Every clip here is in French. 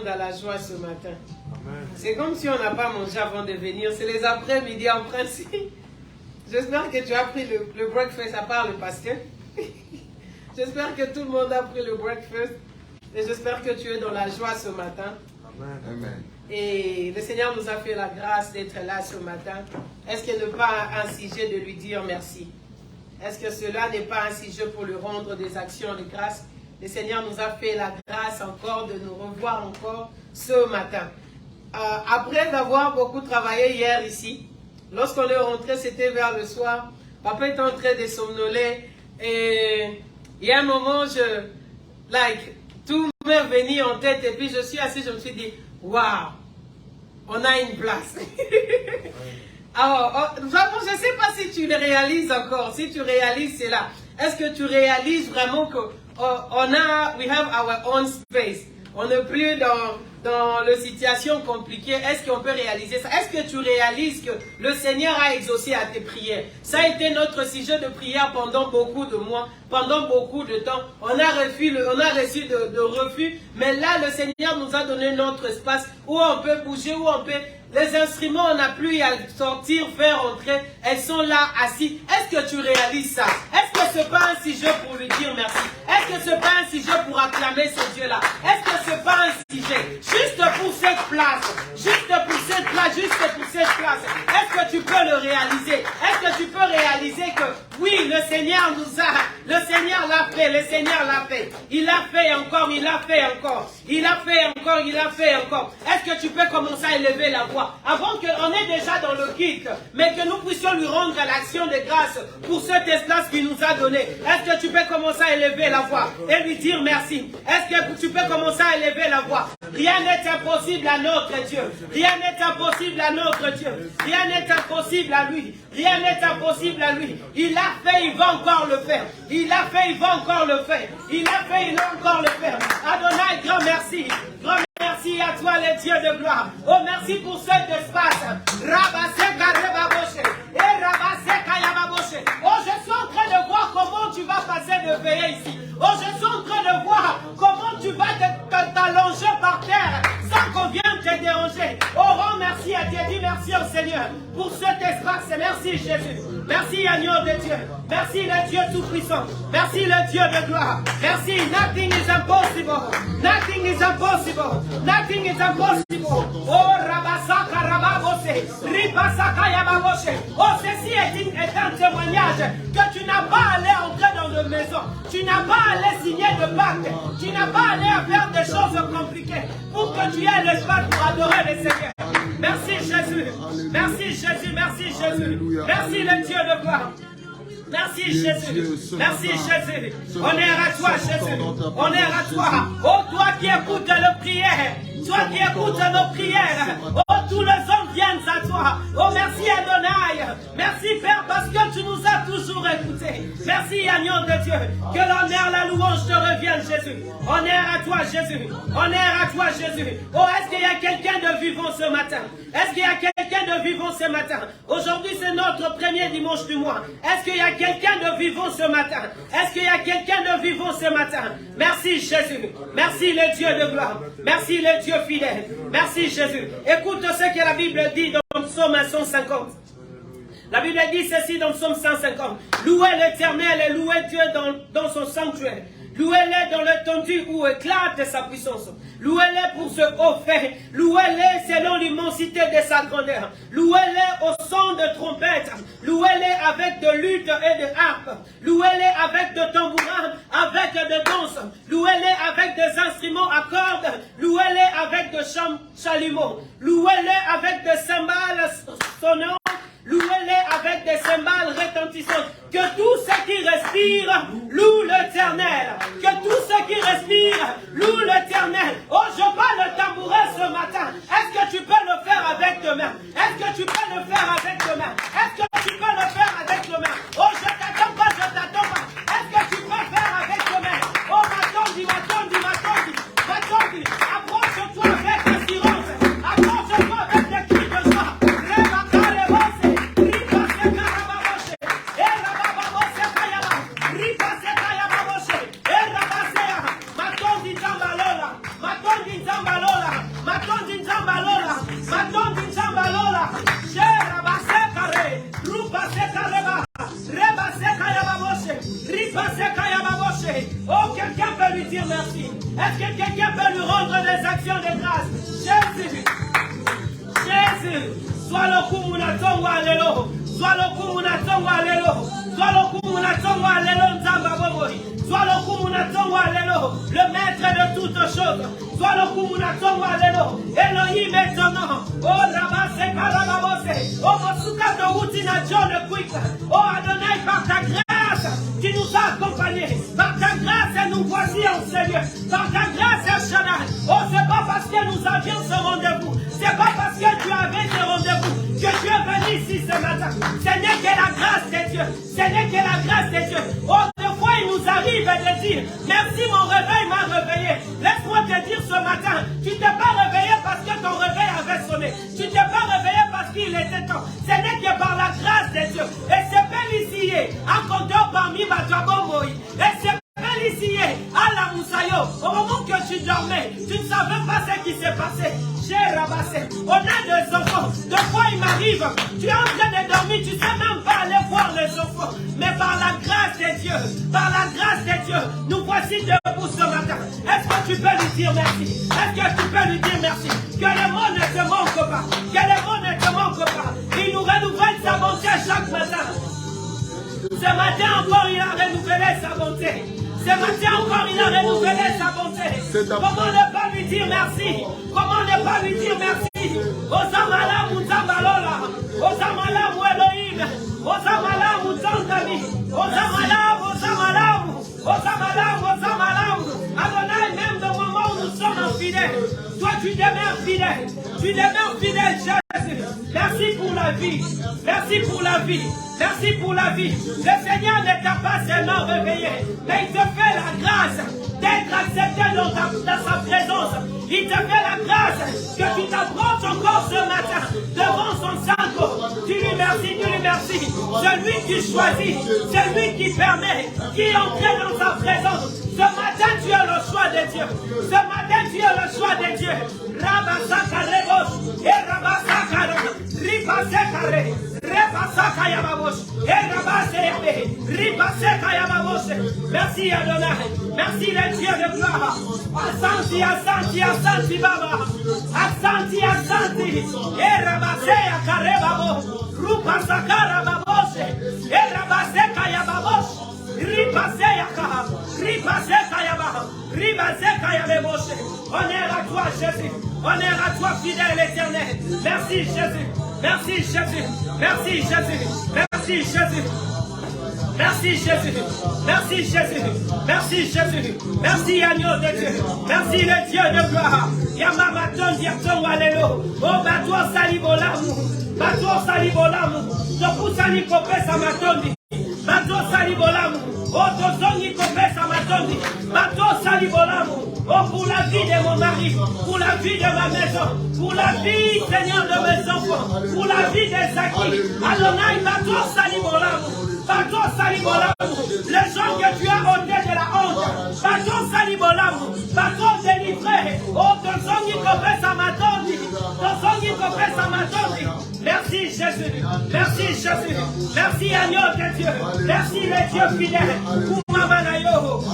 Dans la joie ce matin. C'est comme si on n'a pas mangé avant de venir. C'est les après-midi en principe. J'espère que tu as pris le breakfast à part le pasteur. J'espère que tout le monde a pris le breakfast. Et j'espère que tu es dans la joie ce matin. Amen. Et le Seigneur nous a fait la grâce d'être là ce matin. Est-ce que ne pas un sujet de lui dire merci? Est-ce que cela n'est pas un sujet pour lui rendre des actions de grâce? Le Seigneur nous a fait la grâce encore de nous revoir encore ce matin. Après avoir beaucoup travaillé hier ici, lorsqu'on est rentré, c'était vers le soir. Papa était en train de somnoler et il y a un moment, tout m'est venu en tête et puis je suis assis, je me suis dit, waouh, on a une place. Alors, je ne sais pas si tu le réalises encore, si tu réalises cela. Est-ce que tu réalises vraiment que we have our own space. On n'est plus dans la situation compliquée. Est-ce qu'on peut réaliser ça? Est-ce que tu réalises que le Seigneur a exaucé à tes prières? Ça a été notre sujet de prière pendant beaucoup de mois, pendant beaucoup de temps. On a reçu de refus, mais là, le Seigneur nous a donné notre espace où on peut bouger, où on peut... Les instruments, on n'a plus à sortir, faire entrer. Elles sont là, assises. Est-ce que tu réalises ça? Est-ce que ce n'est pas un sujet pour lui dire merci? Est-ce que ce n'est pas un sujet pour acclamer ce Dieu-là? Est-ce que ce n'est pas un sujet? Juste pour cette place. Juste pour cette place. Juste pour cette place. Est-ce que tu peux le réaliser? Est-ce que tu peux réaliser que oui, le Seigneur nous a... Le Seigneur l'a fait. Le Seigneur l'a fait. Il l'a fait encore. Il l'a fait encore. Il a fait encore. Il a fait encore. Est-ce que tu peux commencer à élever la voix? Avant qu'on est déjà dans le kit, mais que nous puissions lui rendre l'action de grâce pour cet espace qu'il nous a donné. Est-ce que tu peux commencer à élever la voix et lui dire merci? Est-ce que tu peux commencer à élever la voix? Rien n'est impossible à notre Dieu. Rien n'est impossible à notre Dieu. Rien n'est impossible à lui. Rien n'est impossible à lui. Il l'a fait, il va encore le faire. Il l'a fait, il va encore le faire. Il l'a fait, il va encore le faire. Adonai, grand merci. Grand merci à toi, le Dieu de gloire. Oh, merci pour cet espace. Oh, je suis en train de voir comment tu vas passer de veiller ici. Oh, je suis en train de voir comment tu vas t'allonger par terre sans qu'on vienne te déranger. Oh, rends merci à Dieu. Dis merci au Seigneur pour cet espace. Merci Jésus. Merci agneau de Dieu. Merci le Dieu tout-puissant. Merci le Dieu de gloire. Merci. Nothing is impossible. Nothing is impossible. Nothing is impossible. Oh, Rabasaka Rababose. Ribasaka Yababose. Oh, ceci est un témoignage que tu n'as pas allé entrer dans une maison. Tu n'as pas allé signer de pacte. Tu n'as pas allé faire des choses compliquées pour que tu aies l'espace pour adorer le Seigneur. Merci Jésus. Merci Jésus. Merci Jésus. Merci le Dieu de gloire. Merci Jésus. Merci Jésus. Honneur à toi Jésus. Honneur à toi. Oh toi qui écoutes nos prières. Toi qui écoutes nos prières. Oh tous les hommes viennent à toi. Oh merci Adonai. Merci Père parce que tu nous as toujours écoutés. Merci agneau de Dieu. Que l'honneur, la louange te revienne Jésus. Honneur à toi Jésus. Honneur à toi Jésus. Oh est-ce qu'il y a quelqu'un de vivant ce matin? Est-ce qu'il y a quelqu'un de vivant ce matin? Aujourd'hui c'est notre premier dimanche du mois. Est-ce qu'il y a quelqu'un de vivant ce matin? Est-ce qu'il y a quelqu'un de vivant ce matin? Merci Jésus. Merci le Dieu de gloire. Merci le Dieu fidèle. Merci Jésus. Écoute ce que la Bible dit dans Psaume 150. La Bible dit ceci dans Psaume 150. Louez l'Éternel et louez Dieu dans son sanctuaire. Louez-le dans l'étendue où éclate sa puissance. Louez-le pour ce haut fait. Louez-le selon l'immensité de sa grandeur. Louez-le au son de trompette. Louez-le avec de luth et de harpe. Louez-le avec de tambourins, avec de danse. Louez-le avec des instruments à cordes. Louez-le avec de chalumeaux. Louez-le avec de cymbales sonnantes. Louez-les avec des cymbales retentissantes. Que tout ce qui respire loue l'Éternel. Que tout ce qui respire loue l'Éternel. Oh, je parle le tambourin ce matin. Est-ce que tu peux le faire avec tes mains? Est-ce que tu peux le faire avec tes mains? Est-ce que tu peux le faire avec tes mains? Oh, je t'attends pas, je t'attends pas. Est-ce que tu peux faire avec tes mains? Oh, m'attendis. Approche-toi avec assurance. Approche-toi avec des cris de joie. Oh, quelqu'un peut lui dire merci. Est-ce que quelqu'un peut lui rendre des actions de grâce? Jésus, Jésus, sois le coup munatongo alelo, sois le coup munatongo alelo, sois le coup munatongo alelo nzamba bobori, sois le coup munatongo alelo, le maître de toutes choses, sois le coup munatongo alelo, Elohim est ton nom, oh rabase karababose, oh mosuka to utina John quick, oh Adonai par ta grâce, tu nous as accompagnés, par ta grâce nous voici en Seigneur, par ta grâce Shaddai, oh c'est pas parce que nous avions ce rendez-vous, c'est pas parce que tu avais ce rendez-vous que tu es venu ici ce matin. Ce n'est que la grâce de Dieu. Ce n'est que la grâce de Dieu. Oh, des fois, il nous arrive de dire, merci, mon réveil m'a réveillé. Laisse-moi te dire ce matin, tu t'es pas réveillé parce que ton réveil avait sonné. Tu t'es pas réveillé parce qu'il était temps. Ce n'est que par la grâce de Dieu. Et c'est bénéficié. En comptant parmi ma Moïse. Et c'est bénéficié. À la Moussaïo. Au moment que tu dormais, tu ne savais pas ce qui s'est passé. J'ai ramassé. On a des enfants. Deux fois il m'arrive. Tu es en train de dormir. Tu ne sais même pas aller voir les enfants. Mais par la grâce de Dieu. Par la grâce de Dieu. Nous voici debout ce matin. Est-ce que tu peux lui dire merci? Est-ce que tu peux lui dire merci? Que le monde ne te manque pas. Que le monde ne te manque pas. Il nous renouvelle sa bonté chaque matin. Ce matin encore il a renouvelé sa bonté. Ce matin encore il a renouvelé sa bonté. Comment ne pas lui dire merci? Comment ne pas lui dire merci? Osamala Muzambalola, Osamala Elohim, Osamala Muzandami, Osamala, Adonai, même dans le moment où nous sommes infidèles, toi tu demeures fidèle. Tu demeures fidèle, Jésus. Merci pour la vie. Merci pour la vie. Merci pour la vie. Le Seigneur ne t'a pas seulement réveillé, mais il te fait la grâce d'être accepté dans sa présence. Il te fait la grâce que tu t'approches encore ce matin devant son sang. Tu lui remercies. Celui qui choisit, celui qui permet, qui entre dans sa présence. Ce matin, tu as le choix de Dieu. Ce matin, tu as le choix de Dieu. Rabasaka rebos, et rabasaka ribaseka rebasaka yababos, et rabaseka ribaseka yababos. Merci Adonai. Merci le Dieu de gloire. Assanti, assanti, assanti, baba. Assanti, assanti. Et rabaseka karebabos, rubasaka rababos, et rabaseka yababos. Honneur à toi, Jésus. Honneur à toi, fidèle éternel. Merci, Jésus. Merci, Jésus. Merci, Jésus. Merci, Jésus. Merci, Jésus. Merci, Jésus. Merci, Jésus. Merci, agneau de Dieu. Merci, le Dieu de gloire. Yamamaton, Diaton, Allélo. Oh, bateau, salibolamu. Bateau, salibolamu. Toku, salikope, samatondi. Bateau, salibolamu. Oh, tozongi, kope, samatondi. Bateau, salibolamu. Oh, pour la vie de mon mari, pour la vie de ma maison, pour la vie, Seigneur, de mes enfants, pour la vie des acquis. Adonai, bateau, salibolamu. Bateau, salibolamu. Les gens que tu as ôtés de la honte. Bateau, salibolamu. Bateau, délivré. Oh, tozongi, kope, samatondi. Tozongi, kope, samatondi. Merci Jésus, merci Jésus, merci agneau de Dieu, merci les dieux fidèles,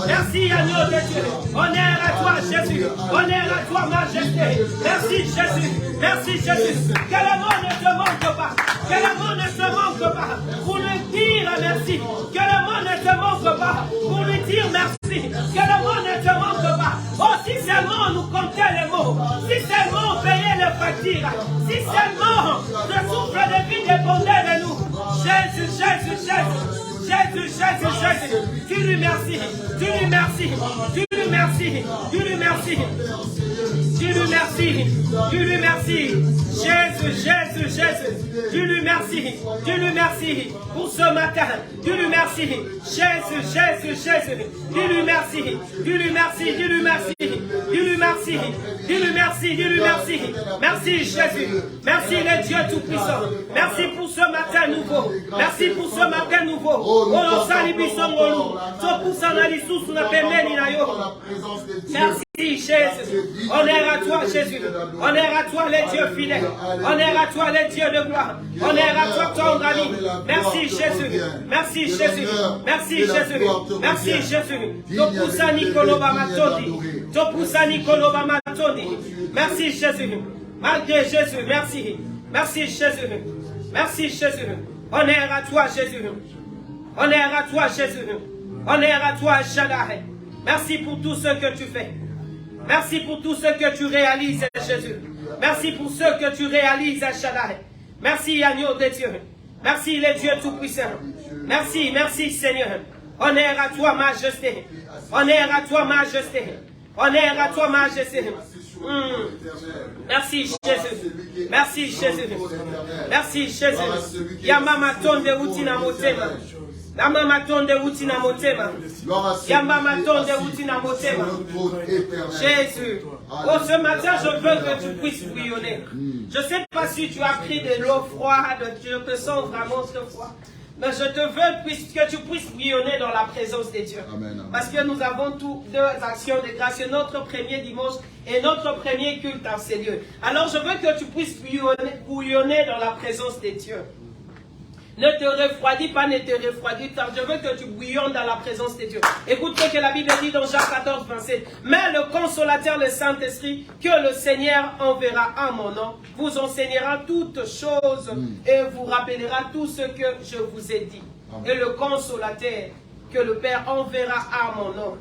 merci Merci, agneau de Dieu. Honneur à toi, Jésus. Honneur à toi, majesté. Merci, Jésus. Merci, Jésus. Que le monde ne te manque pas. Que le monde ne te manque pas. Pour lui dire merci. Que le monde ne te manque pas. Pour lui dire merci. Que le monde ne te manque pas. Oh, si seulement nous comptions les mots. Si seulement on payait les factures. Si seulement le souffle de vie dépendait de nous. Jésus, Jésus, Jésus. Jésus, Jésus, Jésus, tu lui merci, tu lui merci, tu lui merci, tu lui merci, tu lui merci, tu lui merci, Jésus, Jésus, Jésus, tu lui merci pour ce matin, tu lui merci, Jésus, Jésus, Jésus, tu lui merci, tu lui merci, tu lui merci, tu lui merci, tu lui merci, tu lui merci, merci Jésus, merci le Dieu Tout-Puissant, merci pour ce matin nouveau, merci pour ce matin nouveau. Merci Jésus. Honneur à toi Jésus. Honneur à toi les dieux fidèles. Honneur à toi les dieux de gloire. Honneur à toi ton ami. Merci Jésus. Merci Jésus. Merci Jésus. Merci Jésus. Topusa Nikoloba Matondi. Topusa Nikoloba Matondi. Merci Jésus. Malgré Jésus. Merci. Merci Jésus. Merci Jésus. Honneur à toi Jésus. Honneur à toi Jésus. Honneur à toi Shaddai. Merci pour tout ce que tu fais. Merci pour tout ce que tu réalises Jésus. Merci pour ce que tu réalises Shaddai. Merci agneau de Dieu. Merci les dieux tout-puissants. Merci, merci Seigneur. Honneur à toi majesté. Honneur à toi majesté. Honneur à toi majesté. Merci Jésus. Merci Jésus. Merci Jésus. Yamama tonde utina motema. Yamama tonde utina motema. Yamama tonde utina motema. Jésus. Oh, ce matin, je veux que tu puisses bouillonner. Je ne sais pas si tu as pris de l'eau froide. Je te sens vraiment froid. Mais je te veux que tu puisses bouillonner dans la présence de Dieu. Amen. Parce que nous avons tous deux actions de grâce. C'est notre premier dimanche et notre premier culte en ces lieux. Alors je veux que tu puisses bouillonner dans la présence de Dieu. Ne te refroidis pas, ne te refroidis pas. Je veux que tu bouillonnes dans la présence de Dieu. Écoute ce que la Bible dit dans Jacques 14, 27. Mais le consolateur, le Saint-Esprit, que le Seigneur enverra en mon nom, vous enseignera toutes choses et vous rappellera tout ce que je vous ai dit. Amen. Et le consolateur, que le Père enverra à mon nom,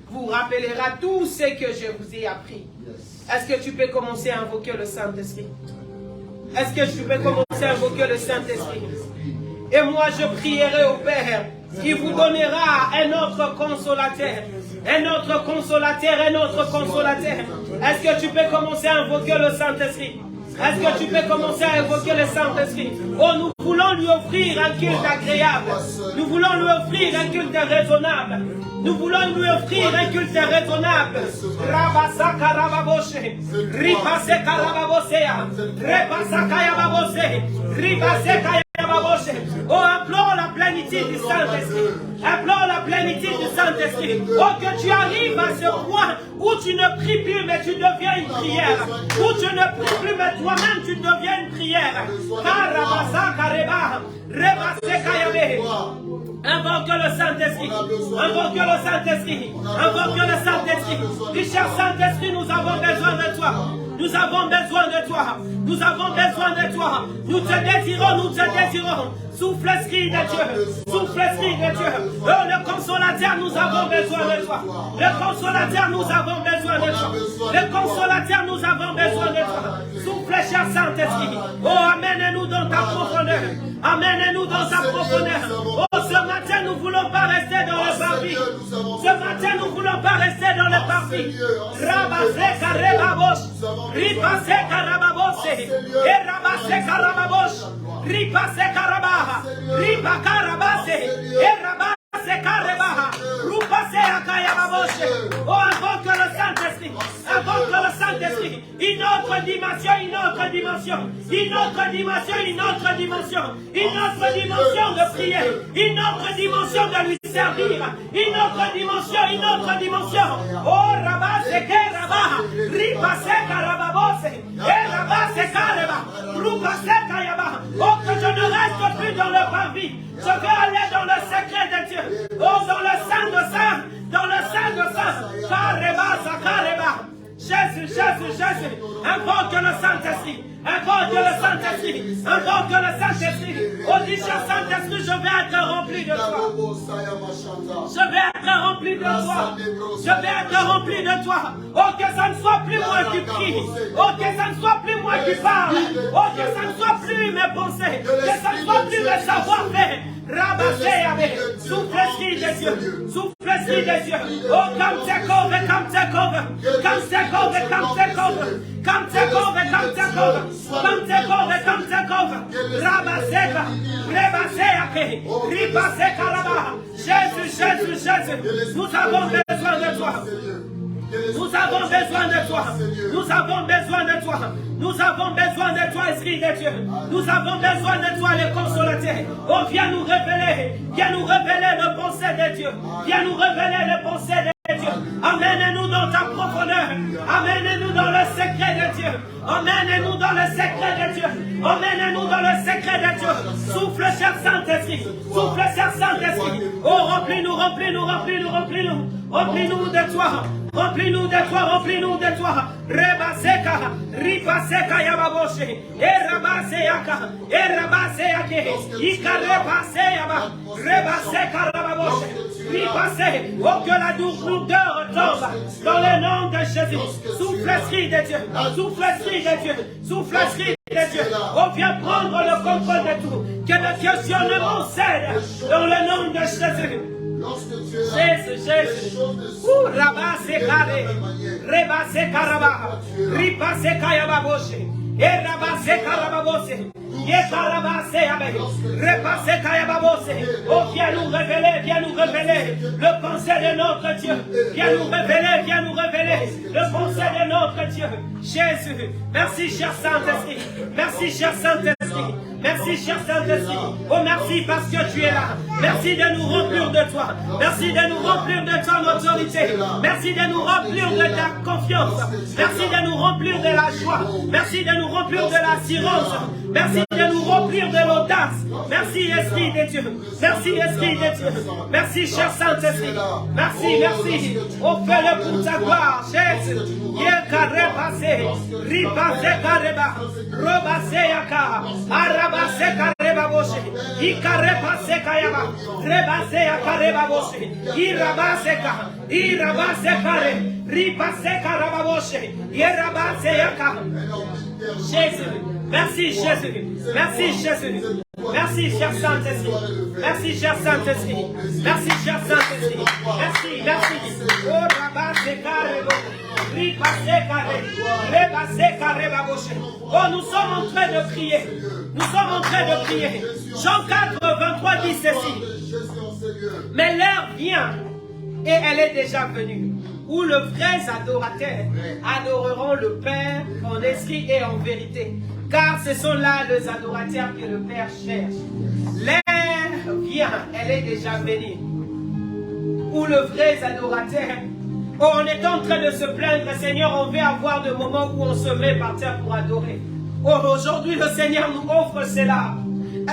vous rappellera tout ce que je vous ai appris. Est-ce que tu peux commencer à invoquer le Saint-Esprit? Est-ce que tu peux commencer à invoquer le Saint-Esprit? Et moi je prierai au Père, qui vous donnera un autre consolateur. Un autre consolateur, un autre consolateur. Est-ce que tu peux commencer à invoquer le Saint-Esprit? Est-ce que tu peux commencer à invoquer le Saint-Esprit? Oh, nous voulons lui offrir un culte agréable. Nous voulons lui offrir un culte raisonnable. Nous voulons lui offrir un culte raisonnable. Rabasaka rababoshe. Ripaseka rababosea. Repasaka yababose. Ripaseka yababoshe. Oh, implore la plénitude du Saint-Esprit. Implore la plénitude du Saint-Esprit. Oh, que tu arrives à ce point où tu ne pries plus, mais tu deviens une prière. Où tu ne pries plus, mais toi-même tu deviens une prière. Karabasaka reba. Rebaseka yabe. Invoque le Saint-Esprit. Invoque le Saint-Esprit. Invoque le Saint-Esprit. Du cher Saint-Esprit, nous avons besoin de toi. Nous avons besoin de toi. Nous avons besoin de toi. Nous te désirons, nous te désirons. Souffle l'esprit de Dieu. Souffle l'esprit de Dieu. Oh, le consolateur, nous avons besoin de toi. Le consolateur, nous avons besoin de toi. Le consolateur, nous avons besoin de toi. Souffle, cher Saint-Esprit. Oh, amène-nous dans ta profondeur. Amène-nous dans ta profondeur. Oh, ce matin, nous ne voulons pas rester dans le parvis. Ce matin, nous ne voulons pas rester dans le parvis. Rabase karababosh. Ripase karababose. Et rabase karababosh. Ripase karabaha. Ripa karabase. Et rabase karabaha. Rupase akayababoshe. Oh, invoque le Saint-Esprit. Invoque le Saint-Esprit. Une autre dimension, une autre dimension. Une autre dimension, une autre dimension. Une autre dimension de prière. Une autre dimension de lui servir. Une autre dimension, une autre dimension. Oh, rabase karabaha. Ripase karababose. Et rabase karaba. Rupase kayaba. Oh, que je ne reste plus dans le parvis. Je veux aller dans le secret de Dieu. Oh, dans le sein de saint. Dans le sein de Jésus. Invoque le Saint-Esprit. Invoque le Saint-Esprit. Invoque le Saint-Esprit. Oh, dis, cher Saint-Esprit, je vais être rempli de toi. Je vais être rempli de toi. Je vais être rempli de toi. Oh, que ça ne soit plus moi qui prie. Oh, que ça ne soit plus moi qui parle. Oh, que ça ne soit plus mes pensées. Que ça ne soit plus mes savoir-faire. Rabassez, souffle l'esprit de Dieu. Souffle l'esprit de Dieu. Oh, come take over, come take over. Come take over, come take over. Come take over, come take over. Come take over, come take over. Rabassez, rebassez, ribassez, caraba. Jésus, Jésus, Jésus. Nous avons besoin de toi. Nous avons besoin de toi. Nous avons besoin de toi. Nous avons besoin de toi, Esprit de Dieu. Nous avons besoin de toi, le consolateur. Oh, viens nous révéler les pensées de Dieu. Viens nous révéler les pensées de Dieu. Amène-nous dans ta profondeur. Amène-nous dans le secret de Dieu. Emmène-nous dans le secret de Dieu. Emmène-nous dans le secret de Dieu. Souffle, cher Saint-Esprit. Souffle, cher Saint-Esprit. Oh, remplis-nous, remplis-nous, remplis-nous, remplis-nous. Remplis-nous de toi. Remplis-nous de toi, remplis-nous de toi. Rebaseka, ribaseka yababoshe. Erabaseka, erabaseka. Ikarebaseka, rebaseka rababoshe. Ribaseka. Oh, que la douleur tombe dans le nom de Jésus. Souffle l'esprit de Dieu. Souffle l'esprit de Dieu. Souffle l'esprit de Dieu. Oh, viens prendre le contrôle de tout. Que le questionnement cède dans le nom de Jésus. Jésus, Jésus. Rabase carré, rebase caraba, ripase kayababoshe, erabase karababose, yekarabase abe, repase kayababose. Oh, viens nous révéler le pensée de notre Dieu. Viens nous révéler le pensée de notre Dieu. Jésus, merci cher Saint-Esprit, merci cher Saint-Esprit. Merci, cher Saint-Esprit. Oh, merci parce que tu es là. Merci de nous remplir de toi. Merci de nous remplir de ton autorité. Merci de nous remplir de ta confiance. Merci de nous remplir de la joie. Merci de nous remplir de l'assurance. Merci de nous remplir de l'audace. Merci, Esprit de Dieu. Merci, Esprit de Dieu. Merci, cher Saint-Esprit. Merci, merci. Oh, fais-le pour ta gloire, Jésus. Yekarepase, ripase kareba, robase yaka, arabase kareba boshe, ikarepase kayaba, rebase yakareba boshe, irabase kare, ripase karaba boshe, irabase yaka. Jésus, merci Jésus, merci Jésus. Merci, cher Saint-Esprit. Merci, cher Saint-Esprit. Merci, cher Saint-Esprit. Merci, merci. Oh, oh, nous sommes en train de prier. Nous sommes en train de prier. Jean 4, 23 dit ceci. Mais l'heure vient, et elle est déjà venue, où les vrais adorateurs adoreront le Père en esprit et en vérité. Car ce sont là les adorateurs que le Père cherche. L'heure vient, elle est déjà venue, où le vrai adorateur, on est en train de se plaindre, Seigneur, on veut avoir des moments où on se met par terre pour adorer. Oh, aujourd'hui, le Seigneur nous offre cela.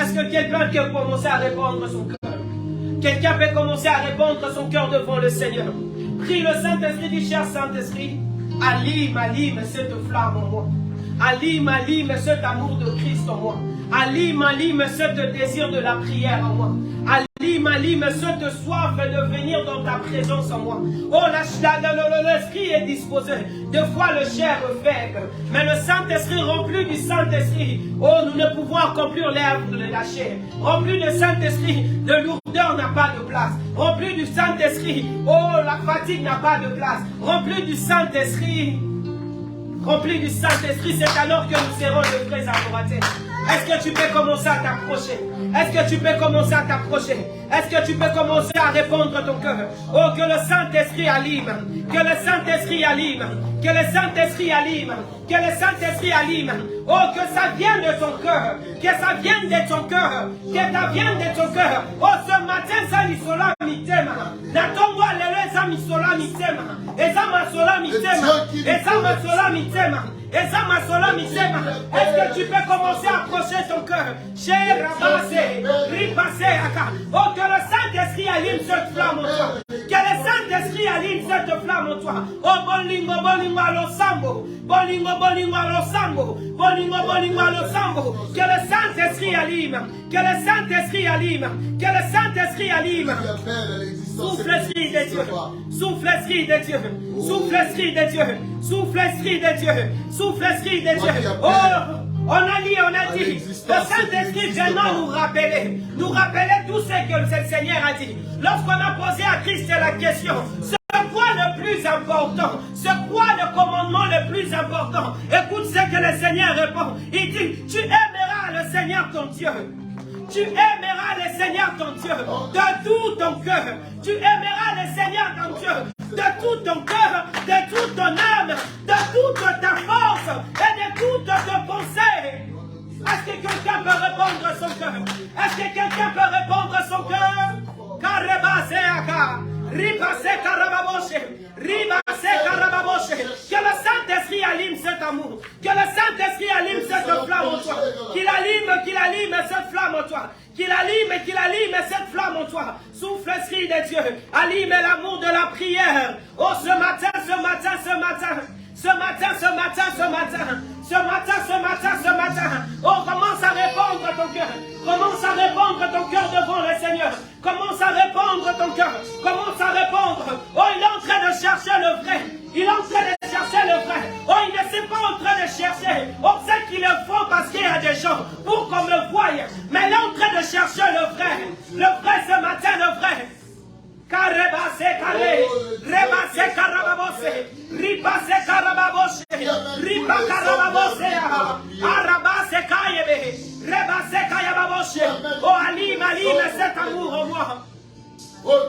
Est-ce que quelqu'un peut commencer à répandre son cœur? Quelqu'un peut commencer à répandre son cœur devant le Seigneur. Prie le Saint-Esprit, dit, cher Saint-Esprit, allume cette flamme en moi. Allume cet amour de Christ en moi. Allume ce désir de la prière en moi. Allume cette soif de venir dans ta présence en moi. Oh, l'esprit est disposé. Des fois, le chair est faible. Mais le Saint-Esprit, rempli du Saint-Esprit, oh, nous ne pouvons accomplir l'œuvre de la chair. Rempli du Saint-Esprit, de lourdeur n'a pas de place. Rempli du Saint-Esprit, oh, la fatigue n'a pas de place. Rempli du Saint-Esprit. Rempli du Saint-Esprit, c'est alors que nous serons de vrais adorateurs. Est-ce que tu peux commencer à t'approcher? Est-ce que tu peux commencer à t'approcher? Est-ce que tu peux commencer à répondre ton cœur? Oh, que le Saint-Esprit allume. Que le Saint-Esprit allume. Que le Saint-Esprit allume. Que le Saint-Esprit allume. Oh, que ça vienne de ton cœur. Que ça vienne de ton cœur. Que ça vienne de ton cœur. Oh, ce matin, ça misola mitema. Natongo lele ça misola mitema. Et ça masola mitema. Et ça masola mitema. Et ça masola mitema. Est-ce que tu peux commencer à approcher ton cœur? Cher Rabassé, Ripassé, Aka. Oh, que le Saint-Esprit allume cette flamme en toi. Que le Saint Saint-Esprit allume cette flamme en toi. Oh, bolingo, bolingo, alosambo. Bolingo, bolingo, alosambo. Bolingo, bolingo, alosambo. Que le Saint-Esprit allume. Que le Saint-Esprit allume. Que le Saint-Esprit allume. Souffle l'Esprit de Dieu. Souffle l'Esprit de Dieu. Souffle l'Esprit de Dieu. Souffle l'Esprit de Dieu. Souffle l'Esprit de Dieu. Oh, on a dit, le Saint-Esprit venant nous rappeler tout ce que le Seigneur a dit. Lorsqu'on a posé à Christ la question, c'est quoi le plus important? C'est quoi le commandement le plus important? Écoute ce que le Seigneur répond. Il dit, tu aimeras le Seigneur ton Dieu. Tu aimeras le Seigneur ton Dieu de tout ton cœur. Tu aimeras le Seigneur ton Dieu de tout ton cœur, de toute ton âme, de toute ta force et de toutes tes pensées. Est-ce que quelqu'un peut répondre son cœur? Est-ce que quelqu'un peut répondre son cœur? Karabaseaka, ribase karababoshe, ribase karababoshe. Que le Saint-Esprit allume cet amour. Que le Saint-Esprit allume cette flamme en toi. Qu'il allume cette flamme en toi. Qu'il allume cette flamme en toi. Souffle l'Esprit de Dieu. Allume l'amour de la prière. Oh, ce matin. Oh, commence à répondre ton cœur. Commence à répondre ton cœur devant le Seigneur. Commence à répondre ton cœur. Commence à répondre. Oh, il est en train de chercher le vrai. Il est en train de chercher le vrai. Oh, il ne s'est pas en train de chercher. On sait qu'il le faut parce qu'il y a des gens pour qu'on me voie. Mais il est en train de chercher le vrai. Le vrai ce matin, le vrai. Karebase kare, rebase karababose, ribase karababose, riba karababose, arabase kayebe, rebase kayababose. Oh, allume cet amour en moi.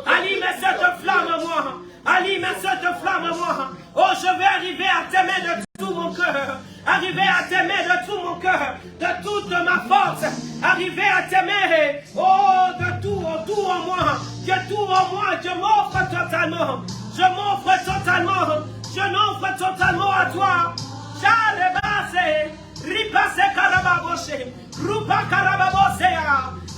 Allume cette flamme en moi. Allume cette flamme en moi. Oh, je vais arriver à t'aimer de tout mon cœur. Arriver à t'aimer de tout mon cœur, de toute ma force. Arriver à t'aimer, oh, de tout en moi. Que tout en moi, je m'offre totalement. Je m'offre totalement. Je m'offre totalement à toi. J'arrebase, ripase karababoshe, rupa karababose,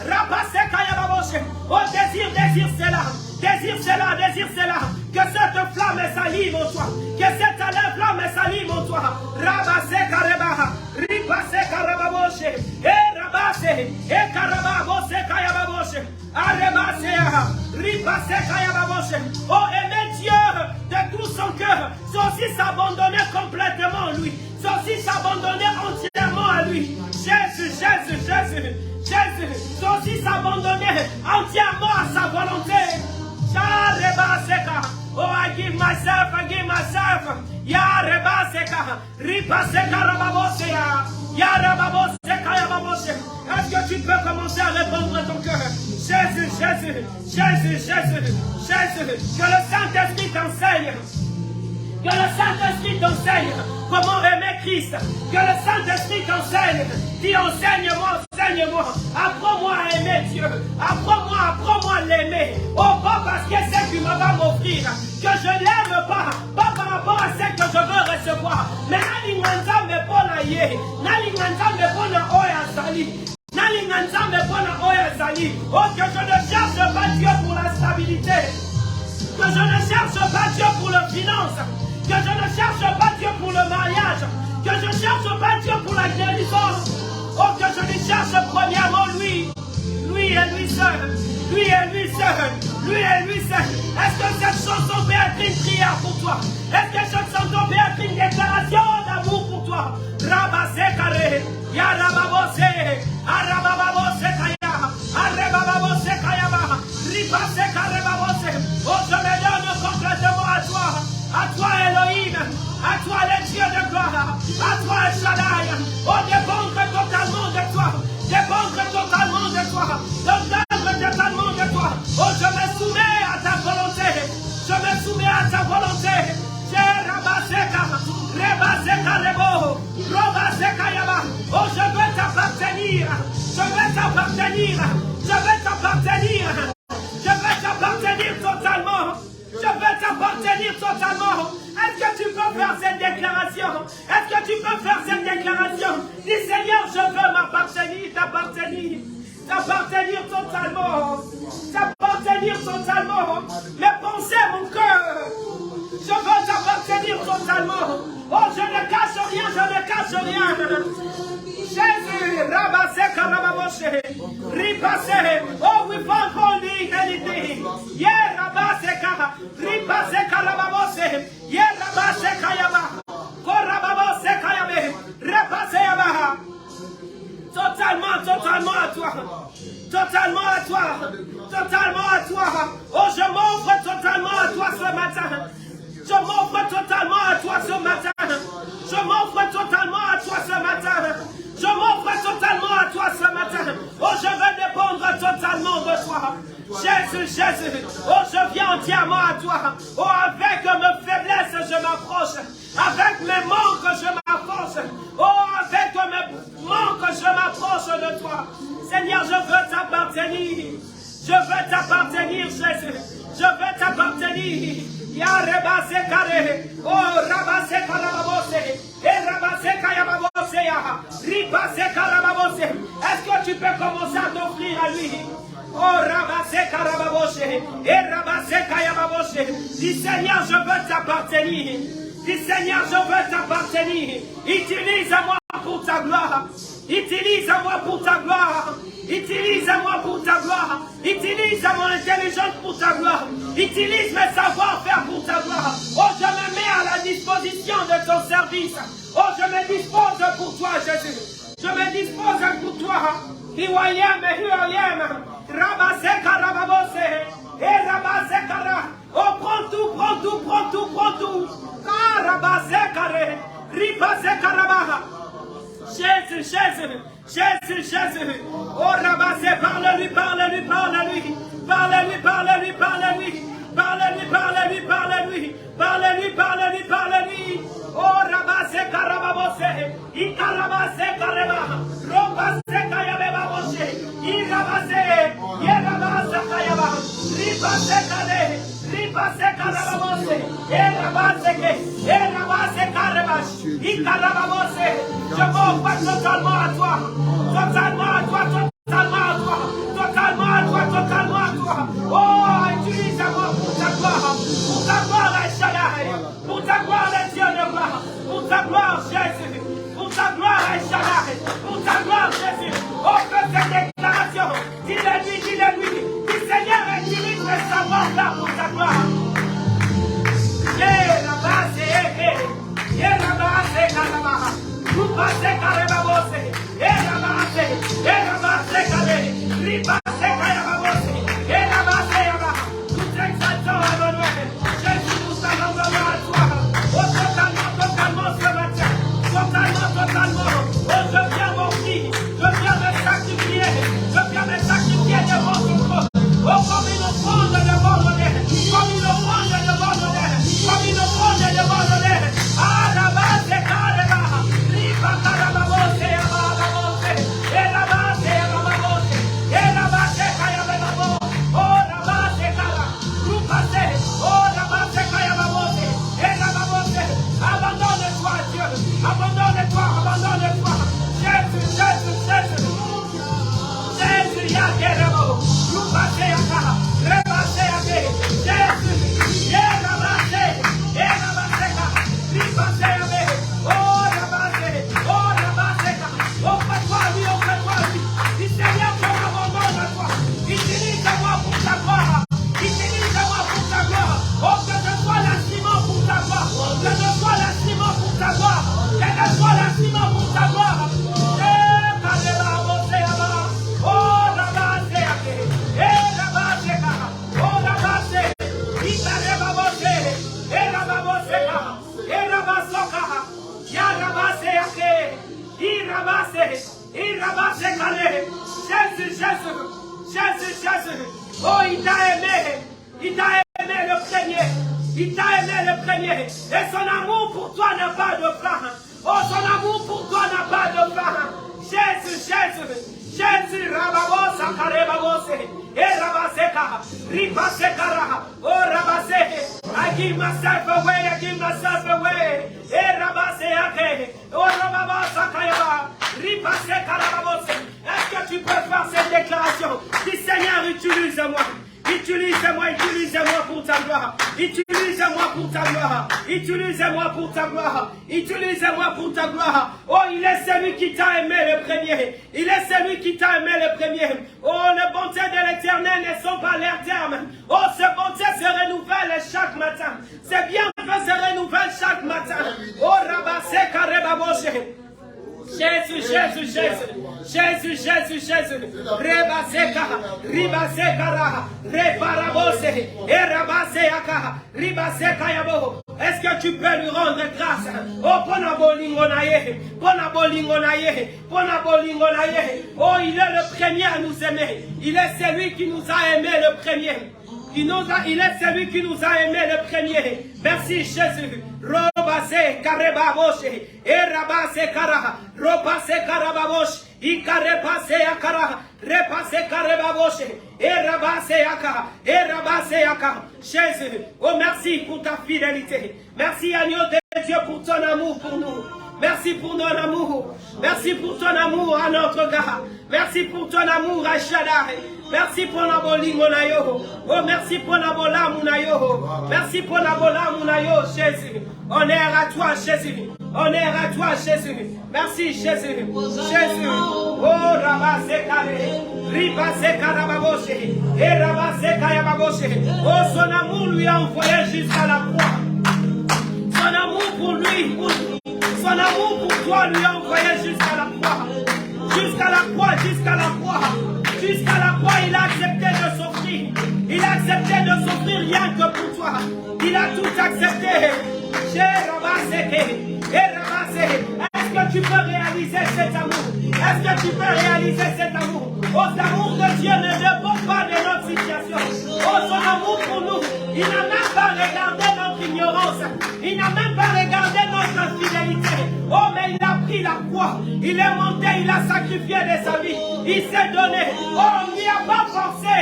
rapase kayababoshe. Oh, désire cela. Désire cela. Que cette flamme s'allume en toi. Que cette flamme s'allume en toi. Rabase kareba, ripase karababoshe, et rabase, et karababose kayababoshe, arebase, ripase kayababoshe. Oh, aimer Dieu de tout son cœur, c'est aussi s'abandonner complètement à lui. C'est aussi s'abandonner entièrement à lui. Jésus. C'est aussi s'abandonner entièrement à sa volonté. Oh, I give myself. Ya rebaseka, ripaseka rababosea, ya rababoseka yababose. Est-ce que tu peux commencer à répondre ton cœur? Jésus. Que le Saint-Esprit t'enseigne. Que le Saint-Esprit t'enseigne comment aimer Christ. Que le Saint-Esprit t'enseigne. Dis, enseigne-moi. Apprends-moi à aimer Dieu. Apprends-moi à l'aimer. Oh, pas parce que c'est ce qu'il va m'offrir. Que je ne l'aime pas par rapport à ce que je veux recevoir. Mais nalinganzambe pona ye. Nalinganzambe pona oya sali. Nalinganzambe pona oya sali. Oh, que je ne cherche pas Dieu pour la stabilité. Que je ne cherche pas Dieu pour la finance. Que je ne cherche pas Dieu pour le mariage. Que je ne cherche pas Dieu pour la guérison. Oh, que je lui cherche premièrement lui. Lui et lui seul. Est-ce que cette chanson peut être une prière pour toi? Est-ce que cette chanson peut être une déclaration d'amour pour toi? Rabase kare, ya rababose, arababose kaya, arababose kayaba, ribase kare babose. Oh, je me donne complètement à toi Elohim, à toi le Dieu de gloire, à toi El Shaddai. Oh, dépendre totalement de toi. Oh, je me soumets à ta volonté. J'ai rabaseka, rebaseka rebo, robaseka yaba. Oh, je veux t'appartenir. Je veux t'appartenir totalement. Est-ce que tu peux faire cette déclaration? Dis, Seigneur, je veux t'appartenir totalement. Mes pensées, mon cœur, totalement. Oh, je ne cache rien, je ne cache rien. Jésus, Rabase Karababoshe, Ripase, oh, we found holy anything. Yeah, Rabase Kara, Ripase Karababose, yeah, Rabase Kayaba, Korababose Kayabe, Repase Yabaha. Totalement à toi. Totalement à toi. Totalement à toi. Oh, je m'offre totalement à toi ce matin. Je m'offre totalement à toi ce matin. Je m'offre totalement à toi ce matin. Je m'offre totalement à toi ce matin. Oh, je veux dépendre totalement de toi. Jésus, Jésus. Oh, je viens entièrement à toi. Oh, avec mes faiblesses, je m'approche. Avec mes manques, je m'approche. Oh, avec mes manques, je m'approche de toi. Seigneur, je veux t'appartenir. Je veux t'appartenir, Jésus. Je veux t'appartenir. Ya rebase kare, oh rabase karababose, et rabase kayababose ya, ribase karababose. Est-ce que tu peux commencer à t'offrir à lui? Oh rabase karababose, et rabase kayababose. Dis Seigneur, je veux t'appartenir. Dis Seigneur, je veux t'appartenir. Utilise-moi pour ta gloire. Utilise-moi pour ta gloire. Utilise-moi pour ta gloire. Utilise mon intelligence pour ta gloire. Utilise mes savoir-faire pour ta gloire. Oh, je me mets à la disposition de ton service. Oh, je me dispose pour toi, Jésus. Je me dispose pour toi. Here I am. Rabase karababose. Et rabase kara. Oh, prends tout. Ah, rabase kare. Ribase karabaha. Jésus. Oh, Rabase, parle-lui. Oh, Rabase, Karababose, Ikarabase, Kareba, Robase, Kayababose, Irabase, Yerabase, Kayaba, Ribase, Kade, Ribase, Karababose, Erabase, Karebash, Ikarababose. Je m'offre totalement à toi. Oh, utilise-moi pour ta gloire. Pour ta gloire, Shaddai. Pour ta gloire, les dieux de gloire. Pour ta gloire, Jésus. Pour ta gloire, Shaddai. Pour ta gloire, Jésus. Oh, que cette déclaration. Dis-le-lui. Dis Seigneur, utilise mes savoir-faire pour ta gloire. Ribase karebabose, erabase kare, ribase kayababose, erabase yaba. Nous t'exaltons, Emmanuel. Jésus, nous allons gloire à toi. Oh, totalement ce matin. Totalement. Oh, je viens mon fils. Je viens me sacrifier. Devant ton trône. Oh, comme une offrande de bon honneur. Ah, la base est carrément. Abandonne-toi. Jésus, Yakerabo, Rupaseaka, Rebaseake, Jésus, Yerabase, Ripaseame, oh Rabaseka, offre-toi lui, dis Seigneur, je m'abandonne à toi, utilise-moi pour ta gloire, oh que je sois l'instrument pour ta gloire, que je sois l'instrument pour ta gloire, Jésus. Oh, il t'a aimé le premier. Et son amour pour toi n'a pas de fin. Oh, son amour pour toi n'a pas de fin. Jésus, Rababosa, Karebabose, et Rabaseka, Ripasekara, oh Rabase, I give myself away, et Rabaseake, oh Rababasa Kayaba, Ripasekarababose. Est-ce que tu peux faire cette déclaration? Dis Seigneur, utilise-moi pour ta gloire. Utilise-moi Utilise-moi pour ta gloire. Utilise-moi pour ta gloire. Utilise-moi pour ta gloire. Oh, il est celui qui t'a aimé le premier. Il est celui qui t'a aimé le premier. Oh, les bontés de l'Éternel ne sont pas leur terme. Oh, ces bontés se renouvellent chaque matin. Ces bienfaits se renouvellent chaque matin. Oh, Rabassé Karebaboshe. Jésus, Jésus, Jésus, Jésus, Jésus, Jésus, Rebaseka, Ribaseka, Reparabose, Erabaseaka, Ribaseka Yabo. Est-ce que tu peux lui rendre grâce? Oh, Ponabolingonaye, Ponabolingonaye, Ponabolingonaye. Oh, il est le premier à nous aimer. Il est celui qui nous a aimé le premier. Il est celui qui nous a aimé le premier. Merci Jésus. Robase karebaboshe. Erabase kara. Robase karababoshe. Ikarepase akara. Repase karebaboshe. Erabase akara. Erabase akara. Jésus. Oh, merci pour ta fidélité. Merci agneau de Dieu pour ton amour pour nous. Merci pour ton amour. Merci pour ton amour à notre gars. Merci pour ton amour à Shaddai. Merci pour la bolingonayo. Oh, merci pour la bolamunayo. Merci pour la bolamunayo, Jésus. Honneur à toi, Jésus. Honneur à toi, Jésus. Merci, Jésus. Jésus. Oh, Rabase Kare. Ribase Karababoshe. Et Rabase Kayababoshe. Oh, son amour lui a envoyé jusqu'à la croix. Son amour pour lui, son amour pour toi lui a envoyé jusqu'à la croix. Jusqu'à la croix, jusqu'à la croix. Jusqu'à la croix, il a accepté de souffrir. Il a accepté de souffrir rien que pour toi. Il a tout accepté. Est-ce que tu peux réaliser cet amour? Est-ce que tu peux réaliser cet amour? Oh, l'amour de Dieu ne dépend pas de notre situation. Oh, son amour pour nous, il n'a même pas regardé notre ignorance. Il n'a même pas regardé notre infidélité. Oh, mais il a pris la croix. Il est monté, il a sacrifié de sa vie. Il s'est donné. Oh, on ne lui a pas forcé.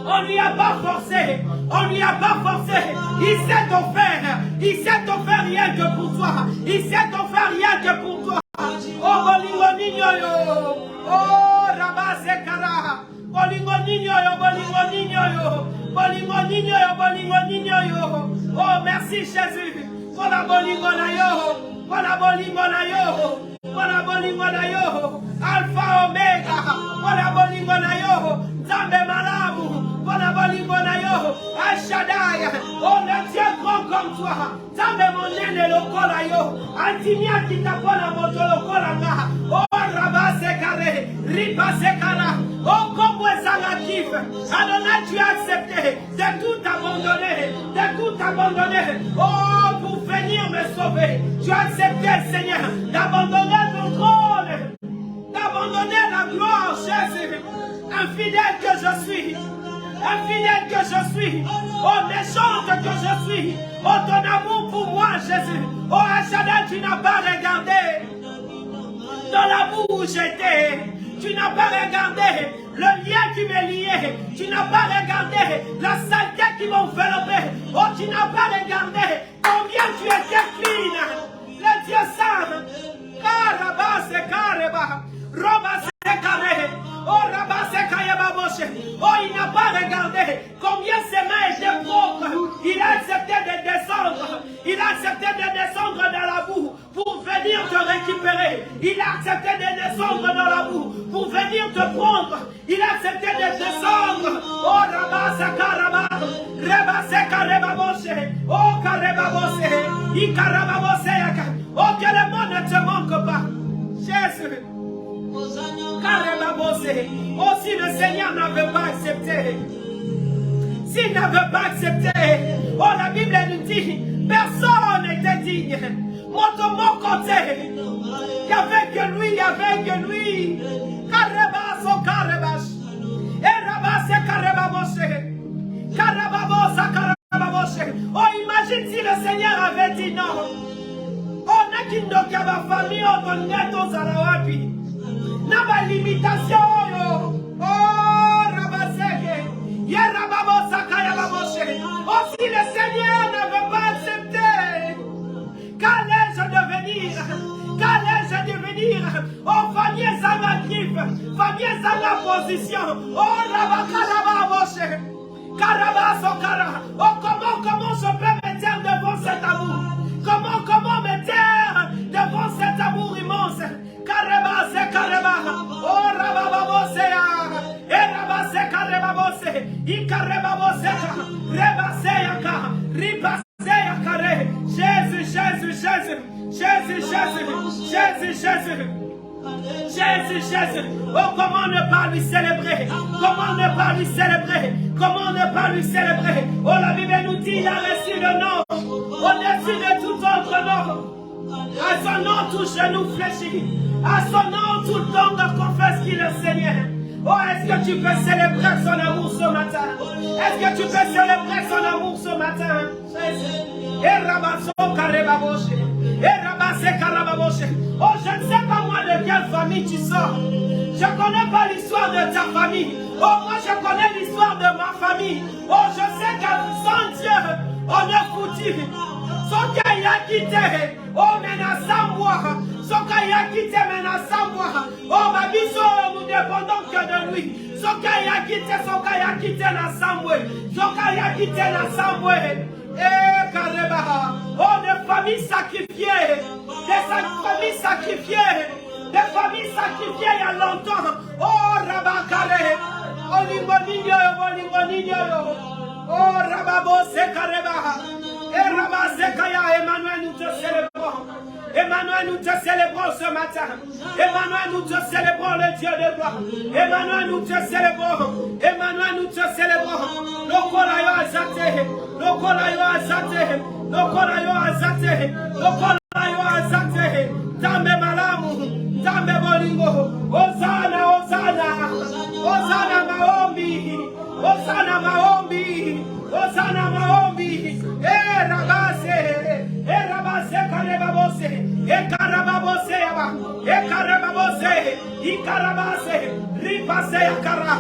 On ne lui a pas forcé. On ne lui a pas forcé. Il s'est offert. Il s'est offert rien que pour toi. Il s'est offert rien que pour toi. Oh, Bolingo Nino yo. Oh, Rabase Kara. Bolingo Nino yo, Bolingo Nino yo. Bolingo Nino yo, Bolingo Nino yo. Oh, merci Jésus. Pour la Bolingo na yo. Pour la Bolingo na yo. Pour la Bolingo na yo. Alpha Omega. Pour la Bolingo na yo. Zambe Malamu. Pour la Bolingo na yo. Ashadai. Oh, le Dieu grand comme toi. Zambe monene lokola yo. Antimia qui t'apprend la moto lokola nga. Oh, Rabase Kare. Ribase Kara. Oh, comme Wesanatif. Adonai, tu as accepté de tout abandonner. De tout abandonner. Oh, pour venir me sauver. Tu as accepté, Seigneur, d'abandonner ton trône. D'abandonner la gloire, Jésus. Infidèle que je suis. Infidèle que je suis. Oh, méchante que je suis. Oh, ton amour pour moi, Jésus. Oh, Ashadai, tu n'as pas regardé dans la boue où j'étais. Tu n'as pas regardé le lien qui m'est lié. Tu n'as pas regardé la saleté qui m'enveloppait. Oh, tu n'as pas regardé combien tu étais clean. Le Dieu saint. Karaba se kareba. Roba se kare. Oh, Rabba se kayaba boshe. Oh, il n'a pas regardé combien ses mains étaient propres. Il a accepté de descendre. Il a accepté de descendre dans la boue pour venir te récupérer. Il a accepté de descendre dans la boue pour venir te prendre. Il a accepté de descendre. Oh, Rabba se karaba. Reba se kareba boshe. Oh, kareba boshe. Ikaraba boshe yaka. Oh, que le monde ne te manque pas. Jésus. Oh, si le Seigneur n'avait pas accepté, s'il n'avait pas accepté, oh, la Bible nous dit, personne n'était digne. Moi, de mon côté, il n'y avait que lui, il n'y avait que lui. Karabas, Karabas, et Rabas, Karababoshe, Karababos, Karababoshe. Oh, imagine si le Seigneur avait dit non. Oh, n'a qu'il n'y a pas famille, on connaît tous à la wapi. N'a pas limitation. Oh, Rabaseke. Yerababo Sakayababoshe. Oh, si le Seigneur n'avait pas accepté, qu'allais-je devenir? Qu'allais-je devenir? Oh, famille sans la griffe. Famille sans la position. Oh, Rabakarababoshe. Oh, comment je peux me taire devant cet amour? Comment me taire devant cet amour immense? Oh, rabababosea. Erabase karebabose. Ikarebaboseka. Rebaseaka. Ribaseakare. Jésus, Jésus, Jésus. Jésus, Jésus. Jésus, Jésus. Jésus, Jésus, oh comment ne pas lui célébrer, comment ne pas lui célébrer, comment ne pas lui célébrer. Oh la Bible nous dit, il a reçu le nom, au-dessus de tout autre nom. À son nom tout genou fléchit, à son nom tout tongue confesse qu'il est Seigneur. Oh, est-ce que tu peux célébrer son amour ce matin? Est-ce que tu peux célébrer son amour ce matin? Oh, je ne sais pas moi de quelle famille tu sors. Je ne connais pas l'histoire de ta famille. Oh, moi je connais l'histoire de ma famille. Oh, je sais que sans Dieu, on est foutu. Son cas il a quitté. Oh, maintenant sans moi. Son cas il a quitté maintenant sans moi. Oh, ma vie, nous dépendons que de lui. Son cas il a quitté, son cas il a quitté dans Samuel. Son cas il a quitté dans Samuel. Eh, Kareba. Oh, des familles sacrifiées. Des familles sacrifiées. Des familles sacrifiées il y a longtemps. Oh, Rabakare. Oh, Lingonino. Oh, Rababo Sekareba. Et Rabasekaya, Emmanuel, nous te célébrons. Emmanuel, nous te célébrons ce matin. Emmanuel, nous te célébrons le Dieu de gloire. Emmanuel, nous te célébrons. Emmanuel, nous te célébrons. Lokolayo azate. Lokolayo azate. Lokolayo azate. Lokolayo azate. Tambe malamu. Tambe bolingo. Osana, Osana. Osana maombi. Osana maombi. Osana maombi. Rabase karebabose. Karababose yaba. Karababose. Ikarabase. Ripase yakara.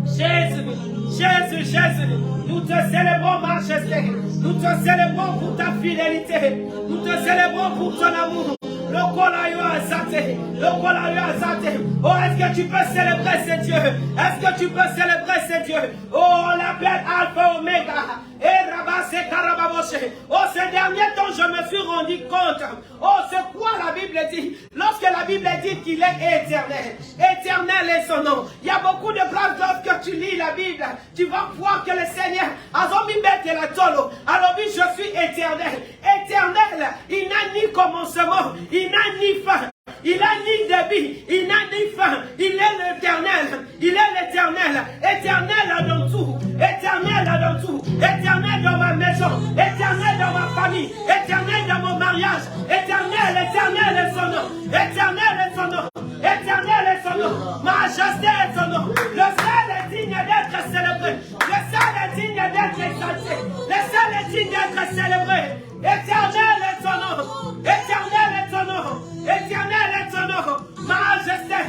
Jésus, Jésus, Jésus, nous te célébrons, majesté. Nous te célébrons pour ta fidélité. Nous te célébrons pour ton amour. Le Kolayo Azate. Le Kolayo Azate. Oh, est-ce que tu peux célébrer ces dieux? Est-ce que tu peux célébrer ces dieux? Oh, on l'appelle Alpha Omega. Et Rabase Karababoshe. Oh, ces derniers temps, je me suis rendu compte. Oh, c'est quoi la Bible dit? Lorsque la Bible dit qu'il est éternel. Éternel est son nom. Il y a beaucoup de places lorsque tu lis la Bible. Tu vas voir que le Seigneur a mis bête et la tolo. Alors oui, je suis éternel. Éternel, il n'a ni commencement, il n'a ni fin. Il n'a ni début, il n'a ni fin. Il est l'éternel. Il est l'éternel. Éternel dans tout. Éternel dans tout. Éternel dans ma maison. Éternel dans ma famille. Éternel dans mon mariage. Éternel, éternel est son nom. Éternel est son nom. Éternel est son nom. Majesté est son nom. Le seul est digne d'être célébré. Le seul est digne d'être exalté. Le seul est digne d'être célébré. Éternel est son nom. Éternel est son nom. Éternel est ton nom, majesté.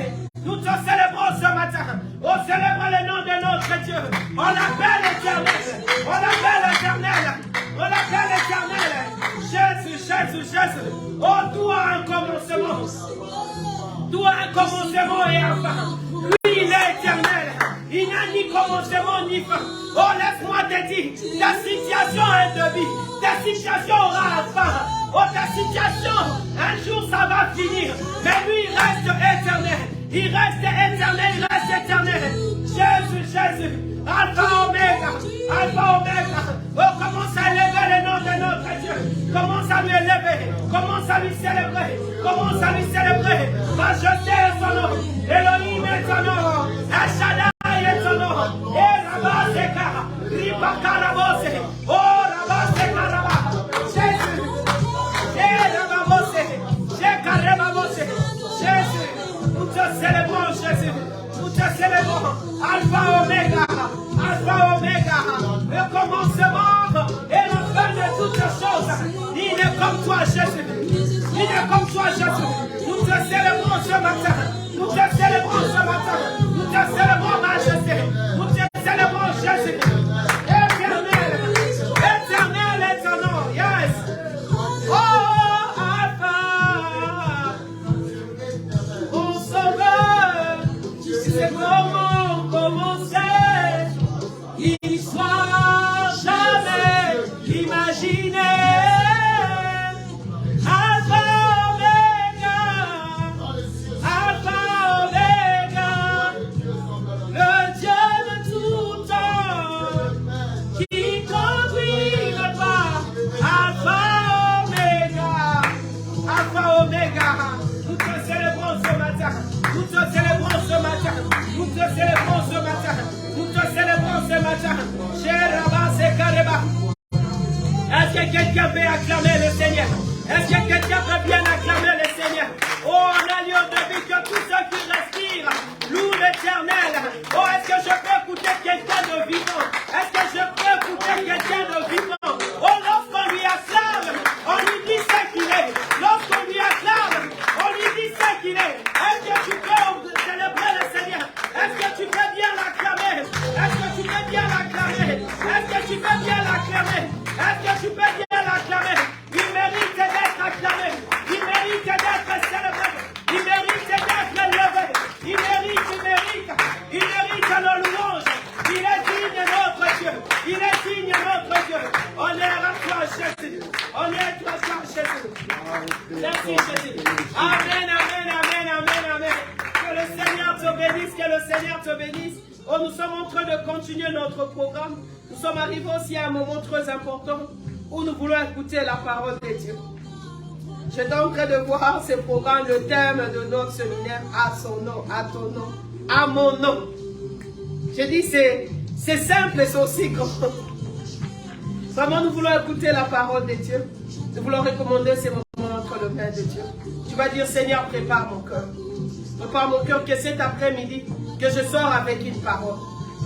Nous te célébrons ce matin. On célèbre le nom de notre Dieu. On l'appelle éternel. On l'appelle éternel. On l'appelle éternel. Jésus, Jésus, Jésus. Oh, tout a un commencement. Tout a un commencement et un fin. Lui, il est éternel. Il n'a ni commencement ni fin. Oh, laisse-moi te dire, ta situation est de vie. Ta situation aura un fin. Oh, ta situation, un jour ça va finir. Mais lui, il reste éternel. Il reste éternel, il reste éternel. Jésus, Jésus, Alpha Omega, Alpha Omega. Oh, commence à élever le nom de notre Dieu. Commence à lui élever, commence à lui célébrer, commence à lui célébrer. Majesté est son nom, Elohim est son nom, El Shaddai est son nom. Et Rabaseka, Ribakarabose, oh Rabaseka Rabba, Jésus. Jésus, nous te célébrons, Jésus, nous te célébrons, Alpha Omega, le commencement et la fin de toutes choses. Il est comme toi, Jésus, il est comme toi, Jésus. Nous te célébrons ce matin, nous te célébrons ce matin, nous te célébrons, majesté, nous te célébrons, Jésus. Éternel, éternel est ton nom, yes. Oh! C'est comment commencer. Il soit Seigneur te bénisse. Oh, nous sommes en train de continuer notre programme. Nous sommes arrivés aussi à un moment très important où nous voulons écouter la parole de Dieu. J'étais en train de voir ce programme, le thème de notre séminaire, à son nom, à ton nom, à mon nom. Je dis, c'est simple et c'est aussi grand. Vraiment, nous voulons écouter la parole de Dieu. Nous voulons recommander ces moments entre les mains de Dieu. Tu vas dire, Seigneur, prépare mon cœur. Prépare mon cœur, que cet après-midi, que je sors avec une parole.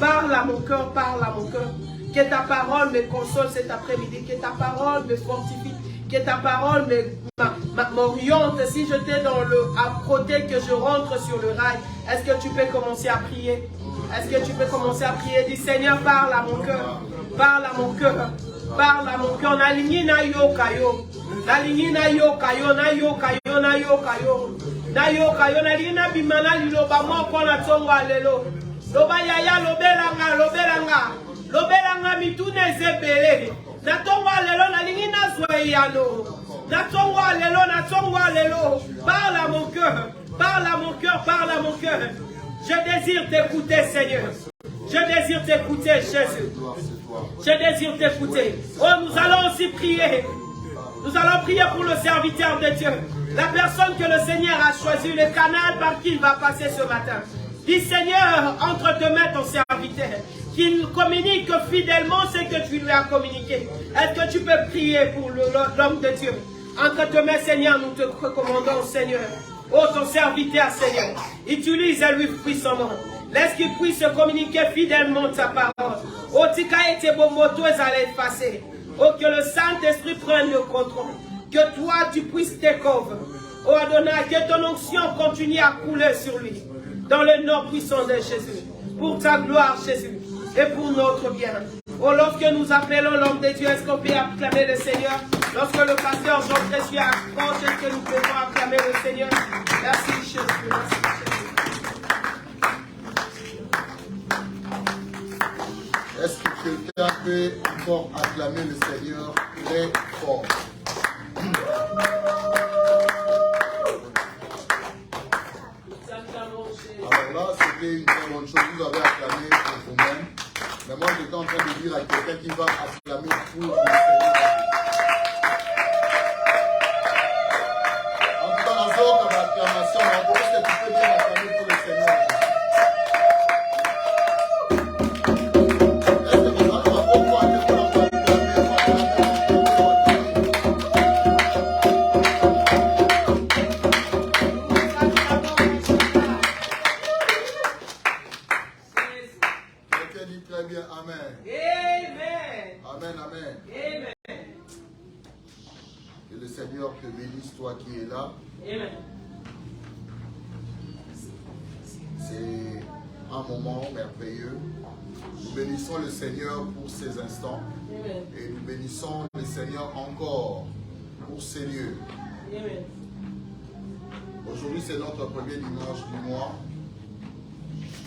Parle à mon cœur, parle à mon cœur. Que ta parole me console cet après-midi, que ta parole me fortifie, que ta parole m'oriente. Si j'étais à côté, que je rentre sur le rail, est-ce que tu peux commencer à prier? Est-ce que tu peux commencer à prier? Dis, Seigneur, parle à mon cœur. Parle à mon cœur. Parle à mon cœur. Nalingi na yo kayo. Nalingi na yo kayo. Na yo kayo. Na yo kayo. Na yo kayo. Nalingi na bimana liloba moko na tongo alelo. Loba yaya lobelanga. Lobelanga. Lobelanga mitune zebele. Na tongo alelo. Nalingi na zoyano. Na tongo alelo. Na tongo alelo. Parle à mon cœur. Parle à mon cœur. Parle à mon cœur. Je désire t'écouter, Seigneur. Je désire t'écouter, Jésus. Je désire t'écouter. Oh, nous allons aussi prier. Nous allons prier pour le serviteur de Dieu. La personne que le Seigneur a choisi, le canal par qui il va passer ce matin. Dis, Seigneur, entre tes mains ton serviteur, qu'il communique fidèlement ce que tu lui as communiqué. Est-ce que tu peux prier pour l'homme de Dieu? Entre tes mains, Seigneur, nous te recommandons, Seigneur. Oh, ton serviteur, Seigneur, utilise-lui puissamment. Laisse qu'il puisse communiquer fidèlement ta parole. Oh, tika ete bomoto allez effacer. Oh, que le Saint-Esprit prenne le contrôle. Que toi, tu puisses te couvrir. Oh, Adonai, que ton onction continue à couler sur lui. Dans le nom puissant de Jésus. Pour ta gloire, Jésus. Et pour notre bien. Oh, lorsque nous appelons l'homme de Dieu, est-ce qu'on peut acclamer le Seigneur? Lorsque le pasteur Jean-Christophe approche, est-ce que nous pouvons acclamer le Seigneur? Merci, Jésus. Merci, Jésus. Est-ce que quelqu'un peut encore acclamer le Seigneur très fort? Alors là, c'était une très bonne chose. Vous avez acclamé pour vous-même. Mais moi, j'étais en train de dire à quelqu'un qui va acclamer pour le Seigneur. En tout cas, dans votre acclamation, est-ce que tu peux bien acclamer pour le Seigneur? Te bénisse, toi qui es là. Amen. C'est un moment merveilleux. Nous bénissons le Seigneur pour ces instants. Amen. Et nous bénissons le Seigneur encore pour ces lieux. Amen. Aujourd'hui, c'est notre premier dimanche du mois.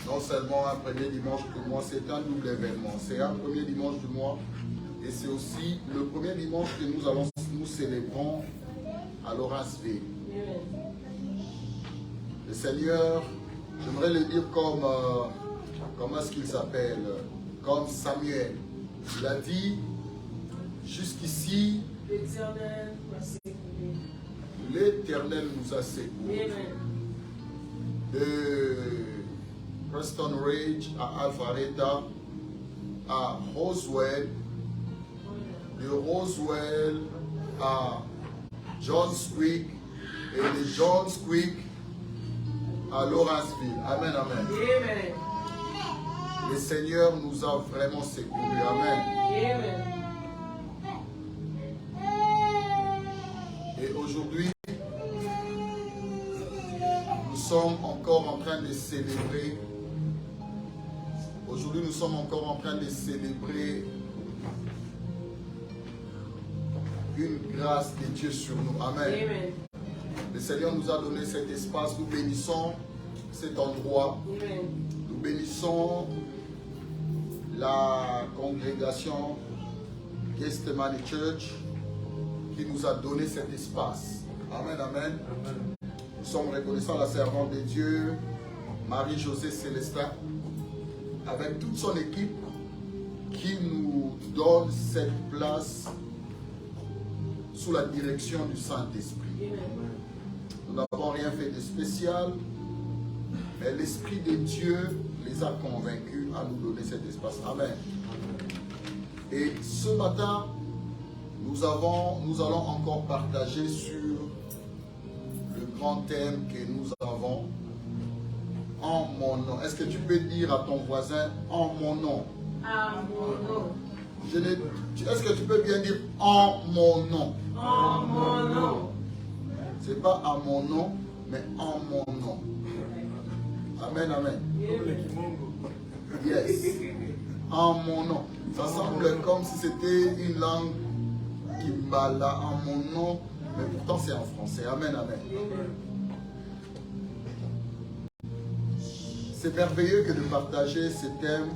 Non seulement un premier dimanche du mois, c'est un double événement. C'est un premier dimanche du mois et c'est aussi le premier dimanche que nous célébrons à Lawrenceville. Le Seigneur, j'aimerais le dire comme, comment est-ce qu'il s'appelle? Comme Samuel. Il a dit, jusqu'ici, l'Éternel nous a secourus. De Preston Ridge à Alpharetta, à Roswell, de Roswell à Johns Creek et de Johns Creek à Lawrenceville. Amen, amen. Amen. Le Seigneur nous a vraiment secourus. Amen. Amen. Et aujourd'hui, nous sommes encore en train de célébrer. Aujourd'hui, nous sommes encore en train de célébrer une grâce de Dieu sur nous. Amen. Amen. Le Seigneur nous a donné cet espace. Nous bénissons cet endroit. Amen. Nous bénissons la congrégation Gethsemane Church qui nous a donné cet espace. Amen, amen. Amen. Nous sommes reconnaissants à la servante de Dieu, Marie-Josée Célestin, avec toute son équipe qui nous donne cette place sous la direction du Saint-Esprit. Nous n'avons rien fait de spécial, mais l'Esprit de Dieu les a convaincus à nous donner cet espace. Amen. Et ce matin, nous allons encore partager sur le grand thème que nous avons, en mon nom. Est-ce que tu peux dire à ton voisin, en mon nom? En mon nom. Est-ce que tu peux bien dire, en mon nom? En mon nom. C'est pas à mon nom, mais en mon nom. Amen, amen. Yes. En mon nom. Ça semble comme si c'était une langue Kimbala, en mon nom, mais pourtant c'est en français. Amen, amen. C'est merveilleux que de partager ce thème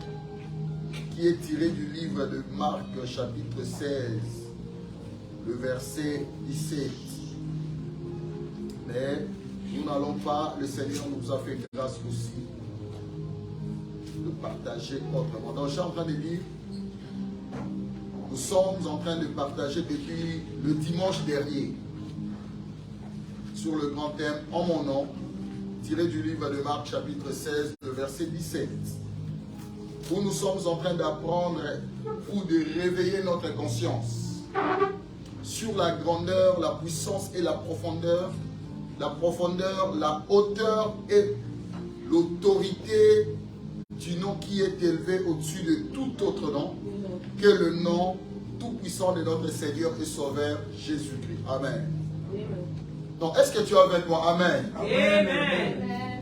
qui est tiré du livre de Marc, chapitre 16, le verset 17. Mais nous n'allons pas, le Seigneur nous a fait grâce aussi de partager autrement. Donc je suis en train de dire, nous sommes en train de partager depuis le dimanche dernier sur le grand thème « En mon nom », tiré du livre de Marc chapitre 16, le verset 17, où nous sommes en train d'apprendre ou de réveiller notre conscience sur la grandeur, la puissance et la profondeur, la hauteur et l'autorité du nom qui est élevé au-dessus de tout autre nom, que le nom tout-puissant de notre Seigneur et Sauveur Jésus-Christ. Amen. Donc, est-ce que tu es avec moi? Amen. Amen.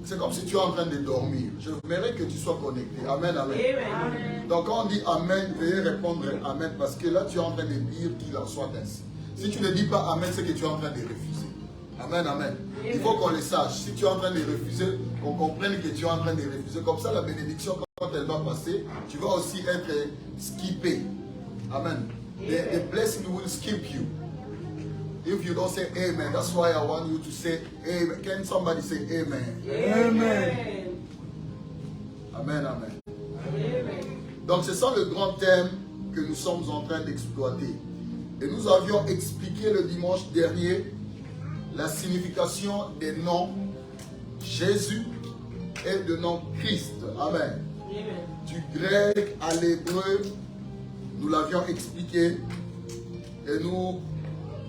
C'est comme si tu es en train de dormir. Je voudrais que tu sois connecté. Amen, amen. Amen. Donc, quand on dit Amen, veuillez répondre Amen, parce que là, tu es en train de dire qu'il en soit ainsi. Si tu ne dis pas Amen, c'est que tu es en train de refuser. Amen, amen. Il faut qu'on le sache. Si tu es en train de refuser, qu'on comprenne que tu es en train de refuser. Comme ça, la bénédiction, quand elle va passer, tu vas aussi être skippé. Amen. The blessing will skip you. If you don't say amen, that's why I want you to say amen. Can somebody say amen? Amen. Amen, amen. Amen. Donc c'est ça le grand thème que nous sommes en train d'exploiter. Et nous avions expliqué le dimanche dernier la signification des noms Jésus et de nom Christ. Amen. Amen. Du grec à l'hébreu, nous l'avions expliqué et nous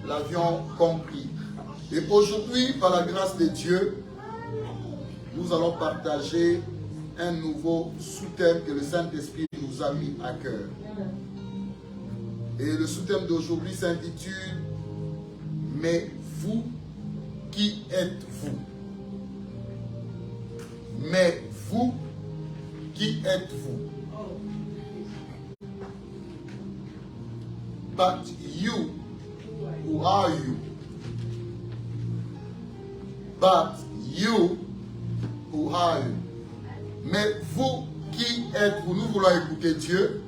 l'avions compris. Et aujourd'hui, par la grâce de Dieu, nous allons partager un nouveau sous-thème que le Saint-Esprit nous a mis à cœur. Et le sous-thème d'aujourd'hui s'intitule « Mais vous, qui êtes-vous » Mais vous, qui êtes-vous? But you, who are you? But you, who are you? Mais vous, qui êtes-vous? Nous voulons écouter Dieu.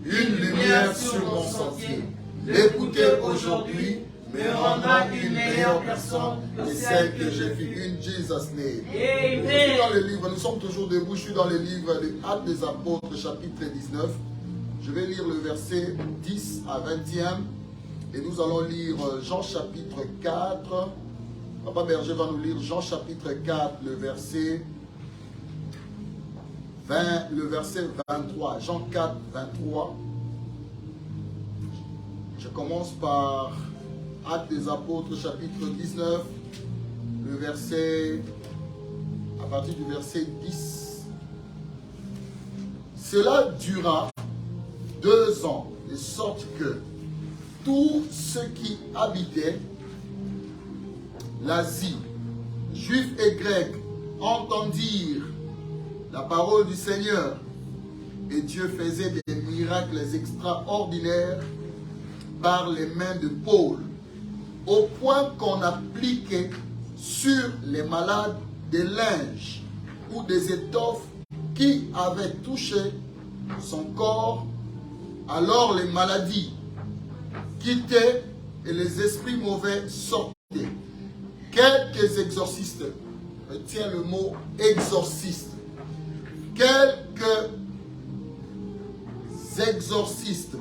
Une lumière sur mon sentier. L'écouter aujourd'hui me rendra une meilleure personne que celle que j'ai vue. In Jesus' name. Je suis dans le livre, nous sommes toujours debout, je suis dans le livre des Actes des Apôtres, chapitre 19. Je vais lire le verset 10 à 20e. Et nous allons lire Jean chapitre 4. Papa Berger va nous lire Jean chapitre 4, le verset 23. Jean 4, 23. Je commence par Actes des Apôtres, chapitre 19, le verset, à partir du verset 10. Cela dura 2 ans, de sorte que tous ceux qui habitaient l'Asie, juifs et grecs, entendirent la parole du Seigneur, et Dieu faisait des miracles extraordinaires par les mains de Paul, au point qu'on appliquait sur les malades des linges ou des étoffes qui avaient touché son corps. Alors les maladies quittaient et les esprits mauvais sortaient. quelques exorcistes, retiens le mot exorciste, quelques exorcistes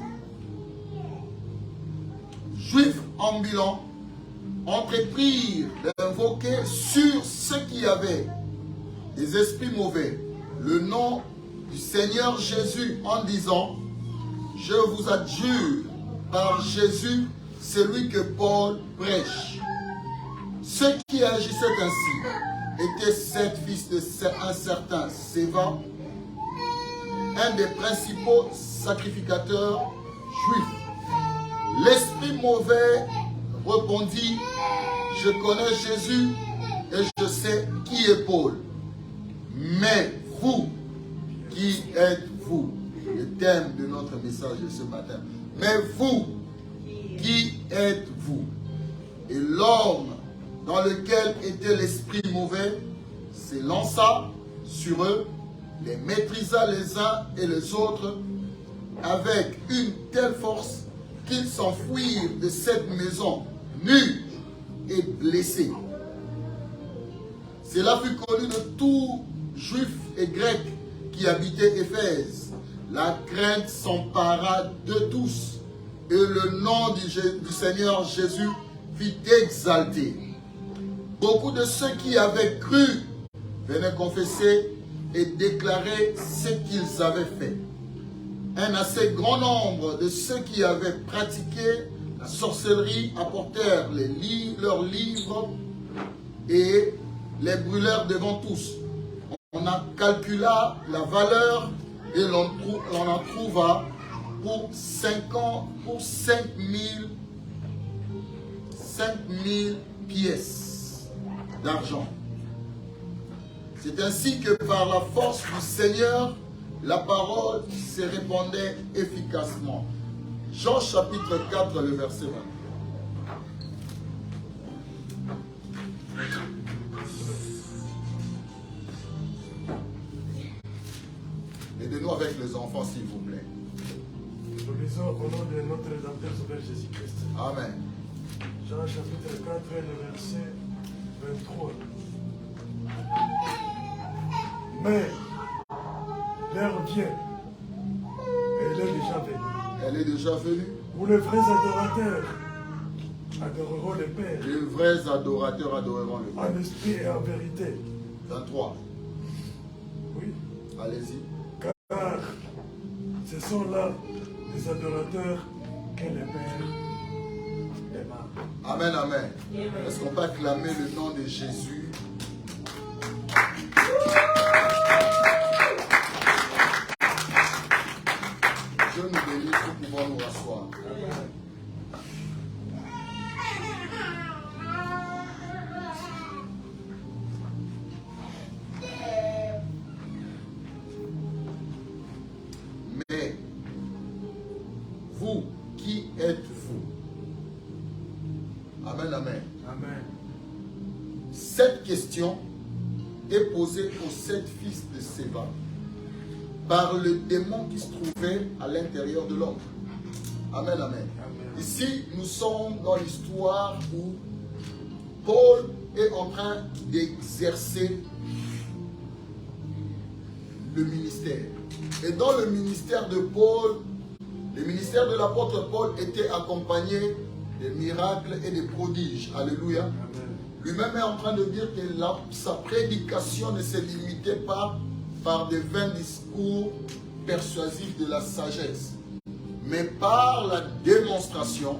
juifs ambulants entreprirent d'invoquer sur ceux qui avaient des esprits mauvais le nom du Seigneur Jésus en disant: je vous adjure par Jésus, celui que Paul prêche. Ceux qui agissaient ainsi étaient 7 fils de un certain Séva, un des principaux sacrificateurs juifs. L'esprit mauvais répondit: je connais Jésus et je sais qui est Paul. Mais vous, qui êtes-vous? Le thème de notre message de ce matin. Mais vous, qui êtes-vous? Et l'homme dans lequel était l'esprit mauvais s'élança sur eux, les maîtrisa les uns et les autres avec une telle force qu'ils s'enfuirent de cette maison nus et blessés. Cela fut connu de tous juifs et grecs qui habitaient Éphèse. La crainte s'empara de tous et le nom du Seigneur Jésus fut exalté. Beaucoup de ceux qui avaient cru venaient confesser et déclarer ce qu'ils avaient fait. Un assez grand nombre de ceux qui avaient pratiqué la sorcellerie apportèrent leurs livres et les brûlèrent devant tous. On a calculé la valeur et l'on en trouva pour 5 000 pièces d'argent. C'est ainsi que par la force du Seigneur, la parole se répandait efficacement. Jean chapitre 4, le verset 20. Aidez-nous avec les enfants, s'il vous plaît. Nous lisons au nom de notre Rédempteur Sauveur Jésus-Christ. Amen. Jean chapitre 4, le verset 23. Mais l'heure vient, et elle est déjà venue. Elle est déjà venue. Où les vrais adorateurs adoreront le Père. Les vrais adorateurs adoreront le Père. En esprit et en vérité. 23. Oui. Allez-y. Car ce sont là les adorateurs que le Père aime. Amen, amen. Est-ce qu'on peut acclamer le nom de Jésus? Dieu nous bénisse, nous pouvons nous rasseoir. Mais vous, qui êtes-vous? Amen, amen. Amen. Cette question est posée aux 7 fils de Séva par le démon qui se trouvait à l'intérieur de l'homme. Amen, amen. Amen. Ici, nous sommes dans l'histoire où Paul est en train d'exercer le ministère. Et dans le ministère de Paul, le ministère de l'apôtre Paul était accompagné des miracles et des prodiges. Alléluia. Lui-même est en train de dire que sa prédication ne se limitait pas par des vains discours persuasifs de la sagesse, mais par la démonstration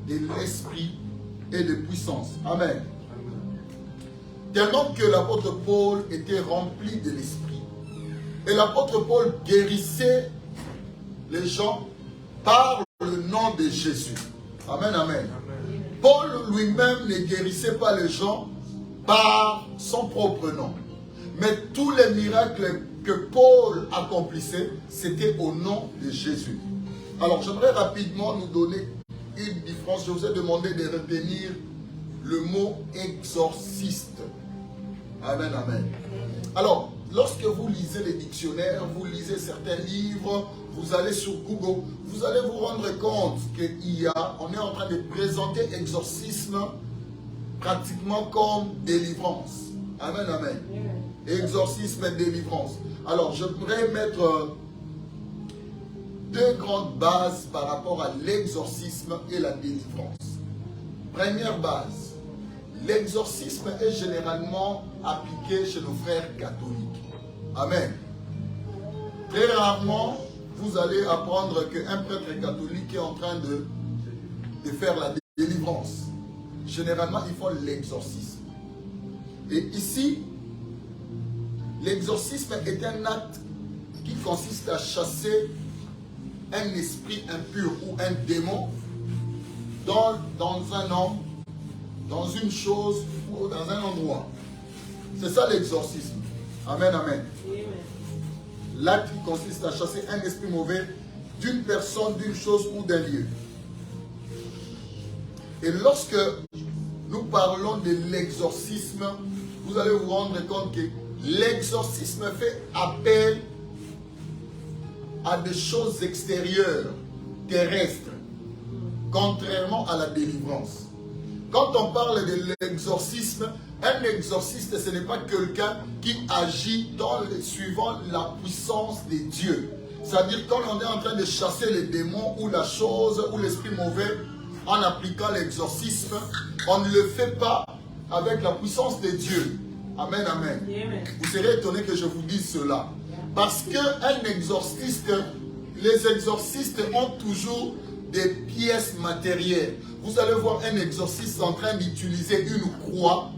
de l'esprit et de puissance. Amen. Tellement que l'apôtre Paul était rempli de l'esprit. Et l'apôtre Paul guérissait les gens par le nom de Jésus. Amen, amen. Paul lui-même ne guérissait pas les gens par son propre nom. Mais tous les miracles que Paul accomplissait, c'était au nom de Jésus. Alors, j'aimerais rapidement nous donner une différence. Je vous ai demandé de retenir le mot exorciste. Amen, amen. Alors, lorsque vous lisez les dictionnaires, vous lisez certains livres, vous allez sur Google, vous allez vous rendre compte qu'on est en train de présenter exorcisme pratiquement comme délivrance. Amen, amen. Exorcisme et délivrance. Alors, je pourrais mettre deux grandes bases par rapport à l'exorcisme et la délivrance. Première base, l'exorcisme est généralement appliqué chez nos frères catholiques. Amen. Très rarement, vous allez apprendre qu'un prêtre catholique est en train de faire la délivrance. Généralement, ils font l'exorcisme. Et ici, l'exorcisme est un acte qui consiste à chasser un esprit impur ou un démon dans un homme, dans une chose ou dans un endroit. C'est ça l'exorcisme. Amen, amen. L'acte qui consiste à chasser un esprit mauvais d'une personne, d'une chose ou d'un lieu. Et lorsque nous parlons de l'exorcisme, vous allez vous rendre compte que l'exorcisme fait appel à des choses extérieures, terrestres, contrairement à la délivrance. Quand on parle de l'exorcisme, un exorciste, ce n'est pas quelqu'un qui agit suivant la puissance des dieux. C'est-à-dire quand on est en train de chasser les démons ou la chose ou l'esprit mauvais, en appliquant l'exorcisme, on ne le fait pas avec la puissance de Dieu. Amen, amen. Amen. Vous serez étonné que je vous dise cela. Parce qu'un exorciste, les exorcistes ont toujours des pièces matérielles. Vous allez voir un exorciste en train d'utiliser une croix.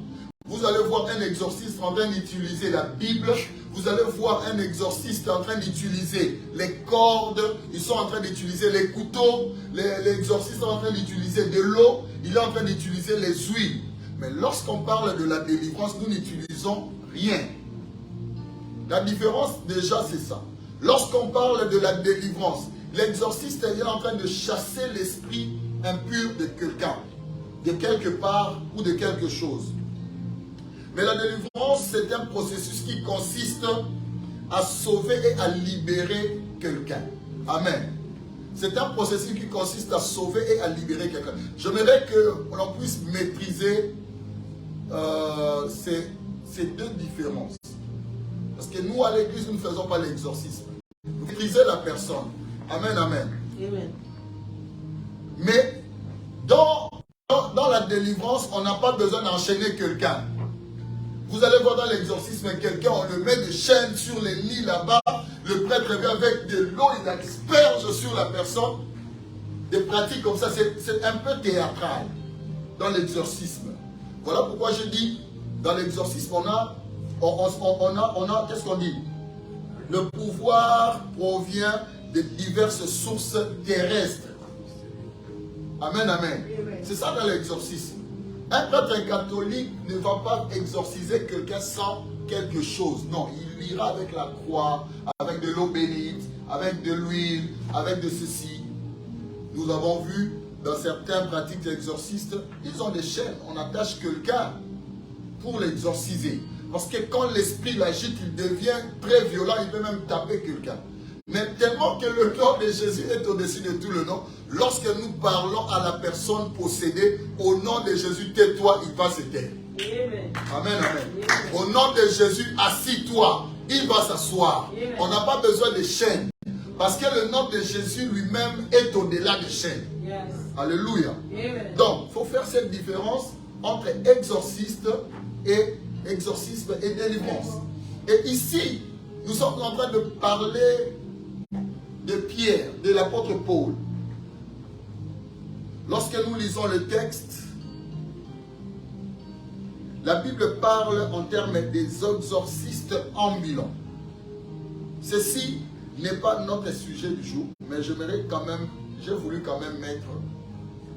Vous allez voir un exorciste en train d'utiliser la Bible. Vous allez voir un exorciste en train d'utiliser les cordes. Ils sont en train d'utiliser les couteaux. L'exorciste est en train d'utiliser de l'eau. Il est en train d'utiliser les huiles. Mais lorsqu'on parle de la délivrance, nous n'utilisons rien. La différence déjà c'est ça. Lorsqu'on parle de la délivrance, l'exorciste est en train de chasser l'esprit impur de quelqu'un, de quelque part ou de quelque chose. Mais la délivrance, c'est un processus qui consiste à sauver et à libérer quelqu'un. Amen. C'est un processus qui consiste à sauver et à libérer quelqu'un. J'aimerais que l'on puisse maîtriser ces deux différences. Parce que nous, à l'église, nous ne faisons pas l'exorcisme. Nous maîtrisons la personne. Amen, amen. Amen. Mais dans la délivrance, on n'a pas besoin d'enchaîner quelqu'un. Vous allez voir dans l'exorcisme, quelqu'un, on le met des chaînes sur les lits là-bas. Le prêtre vient avec de l'eau, il asperge sur la personne. Des pratiques comme ça, c'est un peu théâtral dans l'exorcisme. Voilà pourquoi je dis, dans l'exorcisme, on a qu'est-ce qu'on dit? Le pouvoir provient de diverses sources terrestres. Amen, amen. C'est ça dans l'exorcisme. Un prêtre catholique ne va pas exorciser quelqu'un sans quelque chose. Non, il ira avec la croix, avec de l'eau bénite, avec de l'huile, avec de ceci. Nous avons vu dans certaines pratiques exorcistes, ils ont des chaînes. On attache quelqu'un pour l'exorciser. Parce que quand l'esprit l'agite, il devient très violent, il peut même taper quelqu'un. Mais tellement que le nom de Jésus est au-dessus de tout le nom, lorsque nous parlons à la personne possédée, au nom de Jésus, tais-toi, il va se taire. Amen, amen. Amen. Au nom de Jésus, assis-toi, il va s'asseoir. On n'a pas besoin de chaînes. Parce que le nom de Jésus lui-même est au-delà des chaînes. Yes. Alléluia. Amen. Donc, il faut faire cette différence entre exorcisme et délivrance. Et ici, nous sommes en train de parler de Pierre, de l'apôtre Paul. Lorsque nous lisons le texte, la Bible parle en termes des exorcistes ambulants. Ceci n'est pas notre sujet du jour, mais j'ai voulu quand même mettre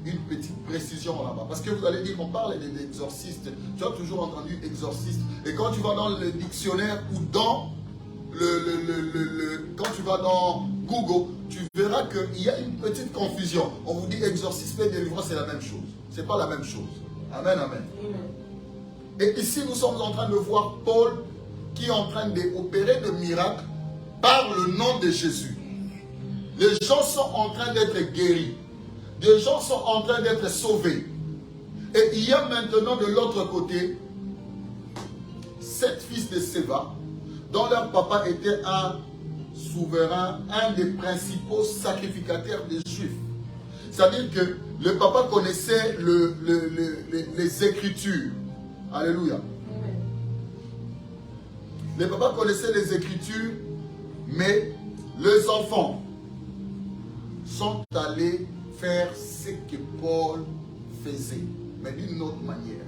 une petite précision là-bas. Parce que vous allez dire qu'on parle des exorcistes. Tu as toujours entendu exorciste. Et quand tu vas dans le dictionnaire ou dans quand tu vas dans Google, tu verras qu'il y a une petite confusion. On vous dit exorcisme et délivrance, c'est la même chose. Ce n'est pas la même chose. Amen, amen. Et ici, nous sommes en train de voir Paul qui est en train d'opérer des miracles par le nom de Jésus. Les gens sont en train d'être guéris. Les gens sont en train d'être sauvés. Et Et il y a maintenant de l'autre côté 7 fils de Séva, dont leur papa était un souverain, un des principaux sacrificateurs des Juifs. C'est-à-dire que le papa connaissait les Écritures. Alléluia. Le papa connaissait les Écritures, mais les enfants sont allés faire ce que Paul faisait, mais d'une autre manière.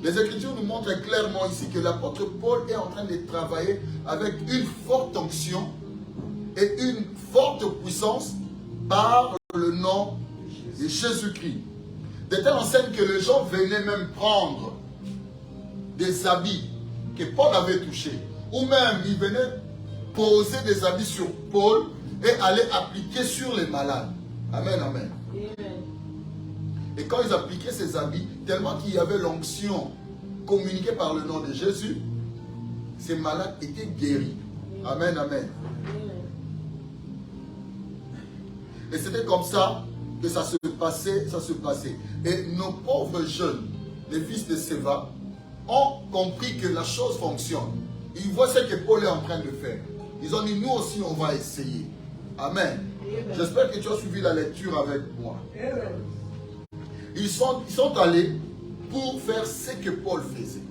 Les Écritures nous montrent clairement ici que l'apôtre Paul est en train de travailler avec une forte onction et une forte puissance par le nom de Jésus-Christ. De telle enseigne que les gens venaient même prendre des habits que Paul avait touchés, ou même ils venaient poser des habits sur Paul et aller appliquer sur les malades. Amen, amen. Et quand ils appliquaient ces habits, tellement qu'il y avait l'onction communiquée par le nom de Jésus, ces malades étaient guéris. Amen, amen. Et c'était comme ça que ça se passait, Et nos pauvres jeunes, les fils de Séva, ont compris que la chose fonctionne. Ils voient ce que Paul est en train de faire. Ils ont dit, nous aussi, on va essayer. Amen. J'espère que tu as suivi la lecture avec moi. Ils sont allés pour faire ce que Paul faisait.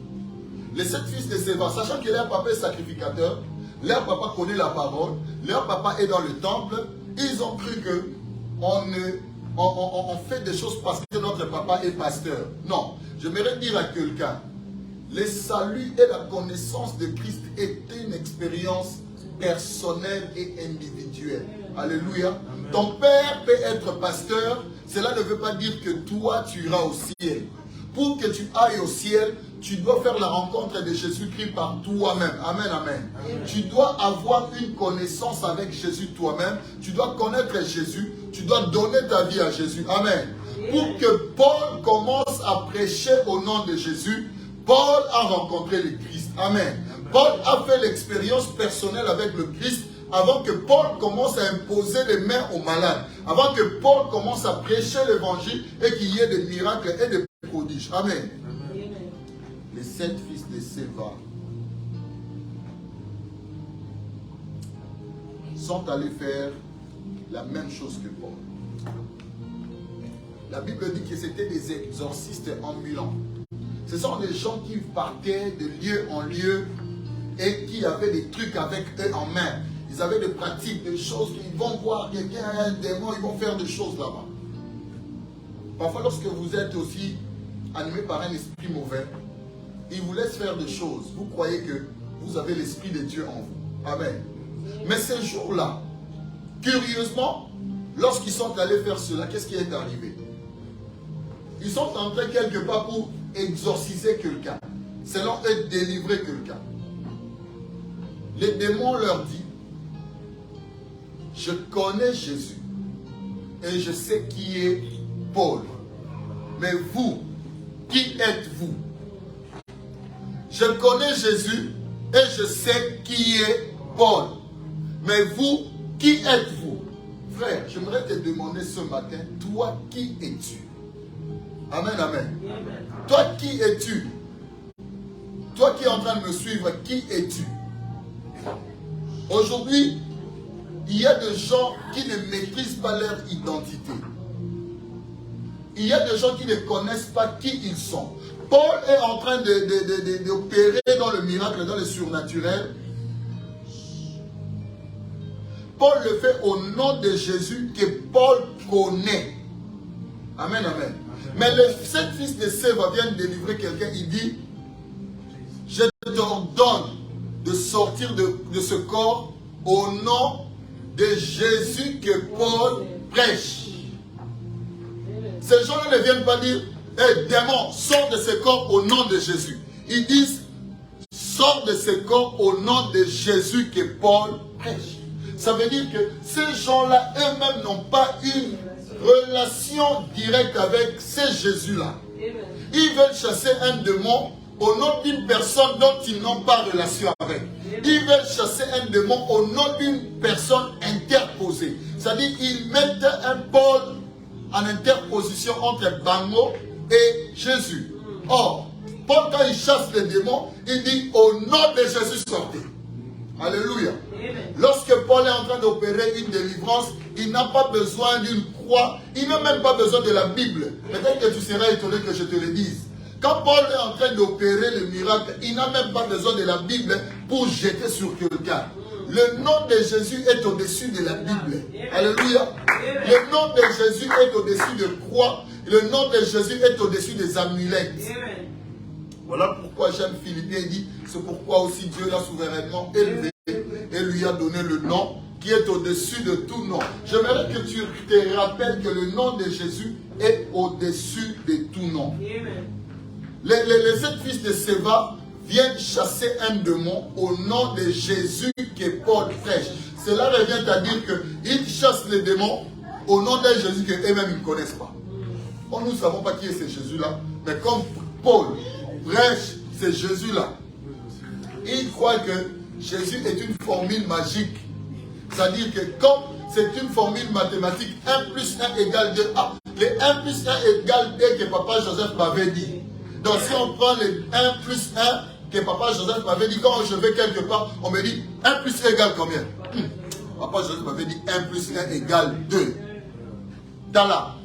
Les 7 fils de Séva, sachant que leur papa est sacrificateur, leur papa connaît la parole, leur papa est dans le temple, ils ont cru que on fait des choses parce que notre papa est pasteur. Non, j'aimerais dire à quelqu'un, le salut et la connaissance de Christ est une expérience personnelle et individuelle. Alléluia. Amen. Ton père peut être pasteur, cela ne veut pas dire que toi tu iras au ciel. Pour que tu ailles au ciel, tu dois faire la rencontre de Jésus-Christ par toi-même. Amen, amen. Amen. Tu dois avoir une connaissance avec Jésus toi-même. Tu dois connaître Jésus. Tu dois donner ta vie à Jésus. Amen. Amen. Pour que Paul commence à prêcher au nom de Jésus, Paul a rencontré le Christ. Amen. Amen. Paul a fait l'expérience personnelle avec le Christ avant que Paul commence à imposer les mains aux malades. Avant que Paul commence à prêcher l'évangile et qu'il y ait des miracles et des prodiges. Amen. Amen. Les 7 fils de Séva sont allés faire la même chose que Paul. La Bible dit que c'était des exorcistes ambulants. Ce sont des gens qui partaient de lieu en lieu et qui avaient des trucs avec eux en main. Ils avaient des pratiques, des choses, ils vont voir quelqu'un, un démon, ils vont faire des choses là-bas. Parfois, lorsque vous êtes aussi animé par un esprit mauvais, il vous laisse faire des choses. Vous croyez que vous avez l'esprit de Dieu en vous. Amen. Mais ces jours-là, curieusement, lorsqu'ils sont allés faire cela, qu'est-ce qui est arrivé? Ils sont entrés quelque part pour exorciser quelqu'un. Selon eux, délivrer quelqu'un. Les démons leur disent, je connais Jésus et je sais qui est Paul. Mais vous, qui êtes-vous? Je connais Jésus et je sais qui est Paul. Mais vous, qui êtes-vous? Frère, j'aimerais te demander ce matin, toi, qui es-tu? Amen, amen. Amen. Toi, qui es-tu? Toi qui es en train de me suivre, qui es-tu? Aujourd'hui, il y a des gens qui ne maîtrisent pas leur identité. Il y a des gens qui ne connaissent pas qui ils sont. Paul est en train d'opérer dans le miracle, dans le surnaturel. Paul le fait au nom de Jésus que Paul connaît. Amen, amen. Mais le 7 fils de Séva vient de délivrer quelqu'un. Il dit, je t'ordonne de sortir de ce corps au nom de Jésus que Paul prêche. Ces gens-là ne viennent pas dire, hey, démon, sors de ce corps au nom de Jésus. Ils disent, sors de ce corps au nom de Jésus que Paul prêche. Ça veut dire que ces gens-là eux-mêmes n'ont pas une relation directe avec ce Jésus-là. Ils veulent chasser un démon au nom d'une personne dont ils n'ont pas relation avec. Ils veulent chasser un démon au nom d'une personne interposée. C'est-à-dire qu'ils mettent un Paul en interposition entre Bango et Jésus. Or, Paul, quand il chasse les démons, il dit au nom de Jésus sortez. Alléluia. Lorsque Paul est en train d'opérer une délivrance, il n'a pas besoin d'une croix, il n'a même pas besoin de la Bible. Peut-être que tu seras étonné que je te le dise. Quand Paul est en train d'opérer le miracle, il n'a même pas besoin de la Bible pour jeter sur quelqu'un. Le nom de Jésus est au-dessus de la Bible. Alléluia. Le nom de Jésus est au-dessus de croix. Le nom de Jésus est au-dessus des amulettes. Voilà pourquoi j'aime Philippiens, il dit, c'est pourquoi aussi Dieu l'a souverainement élevé et lui a donné le nom qui est au-dessus de tout nom. J'aimerais que tu te rappelles que le nom de Jésus est au-dessus de tout nom. Les 7 fils de Séva viennent chasser un démon au nom de Jésus que Paul prêche. Cela revient à dire qu'ils chassent les démons au nom d'un Jésus qu'eux-mêmes ne connaissent pas. Bon, nous ne savons pas qui est ce Jésus-là, mais comme Paul prêche ce Jésus-là, il croit que Jésus est une formule magique. C'est-à-dire que comme c'est une formule mathématique, 1 plus 1 égale 2. Ah, les 1 plus 1 égale 2 que Papa Joseph m'avait dit. Donc si on prend les 1 plus 1 que Papa Joseph m'avait dit, quand je vais quelque part, on me dit 1 plus 1 égale combien? Papa Joseph m'avait dit 1 plus 1 égale 2. Dans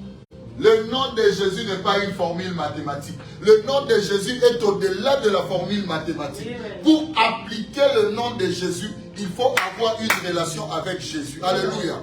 le nom de Jésus n'est pas une formule mathématique. Le nom de Jésus est au-delà de la formule mathématique. Pour appliquer le nom de Jésus, il faut avoir une relation avec Jésus. Alléluia.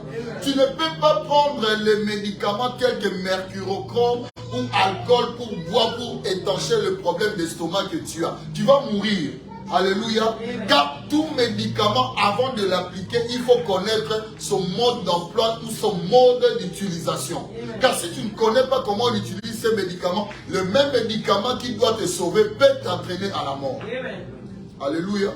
Tu ne peux pas prendre les médicaments tels que mercurochrome ou alcool pour boire, pour étancher le problème d'estomac que tu as. Tu vas mourir. Alléluia. Car tout médicament, avant de l'appliquer, il faut connaître son mode d'emploi ou son mode d'utilisation. Car si tu ne connais pas comment on utilise ces médicaments, le même médicament qui doit te sauver peut t'entraîner à la mort. Alléluia.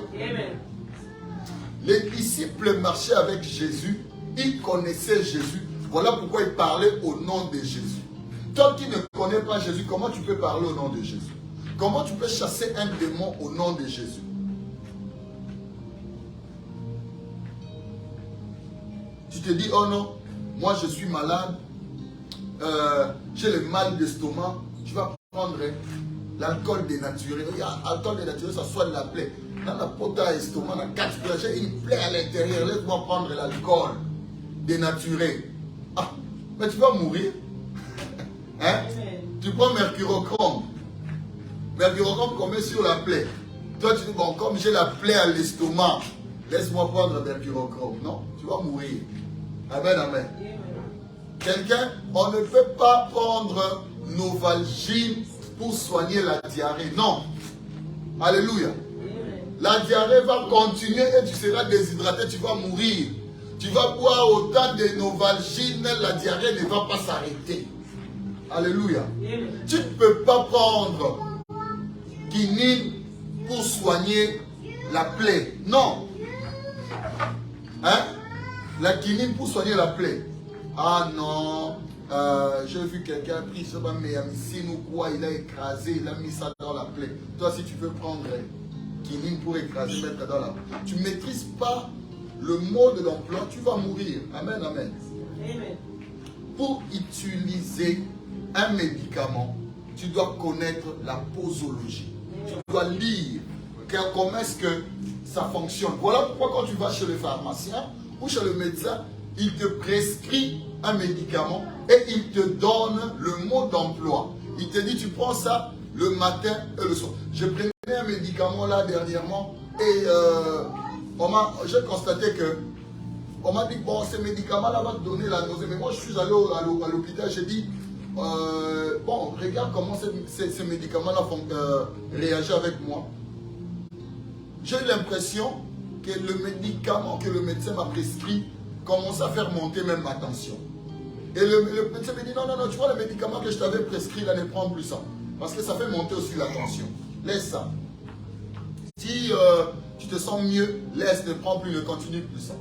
Les disciples marchaient avec Jésus, ils connaissaient Jésus. Voilà pourquoi ils parlaient au nom de Jésus. Toi qui ne connais pas Jésus, comment tu peux parler au nom de Jésus? Comment tu peux chasser un démon au nom de Jésus? Tu te dis, oh non, moi je suis malade, j'ai le mal d'estomac, tu vas prendre l'alcool dénaturé. L'alcool dénaturé, ça soigne la plaie. Dans la peau à l'estomac, dans 4 plaies, j'ai une plaie à l'intérieur, laisse-moi prendre l'alcool dénaturé. Ah, mais tu vas mourir. Hein? Tu prends mercurochrome. Mercurochrome qu'on met sur la plaie. Toi tu dis, bon, comme j'ai la plaie à l'estomac, laisse-moi prendre mercurochrome. Non, tu vas mourir. Amen, amen. Quelqu'un, on ne peut pas prendre Novalgine pour soigner la diarrhée. Non. Alléluia. La diarrhée va continuer et tu seras déshydraté, tu vas mourir. Tu vas boire autant de Novalgine, la diarrhée ne va pas s'arrêter. Alléluia. Tu ne peux pas prendre quinine pour soigner la plaie. Non. Hein? La quinine pour soigner la plaie. Ah non. J'ai vu quelqu'un pris ce méamycine ou quoi, il a écrasé, il a mis ça dans la plaie. Toi, si tu veux prendre quinine pour écraser, mettre dans la plaie, tu ne maîtrises pas le mode d'emploi, tu vas mourir. Amen, amen. Amen. Pour utiliser un médicament, tu dois connaître la posologie. Tu dois lire comment est-ce que ça fonctionne. Voilà pourquoi quand tu vas chez le pharmacien ou chez le médecin, il te prescrit un médicament et il te donne le mode d'emploi. Il te dit, tu prends ça le matin et le soir. Je prenais un médicament là dernièrement et j'ai constaté que on m'a dit, bon, ce médicament-là va te donner la nausée. Mais moi, je suis allé à l'hôpital, j'ai dit, bon, regarde comment ce médicament-là réagit avec moi. J'ai eu l'impression que le médicament que le médecin m'a prescrit commence à faire monter même ma tension. Et le médecin me dit, non, non, non, tu vois, le médicament que je t'avais prescrit, là, ne prends plus ça. Parce que ça fait monter aussi la tension. Laisse ça. Si tu te sens mieux, laisse, ne prends plus, ne continue plus ça.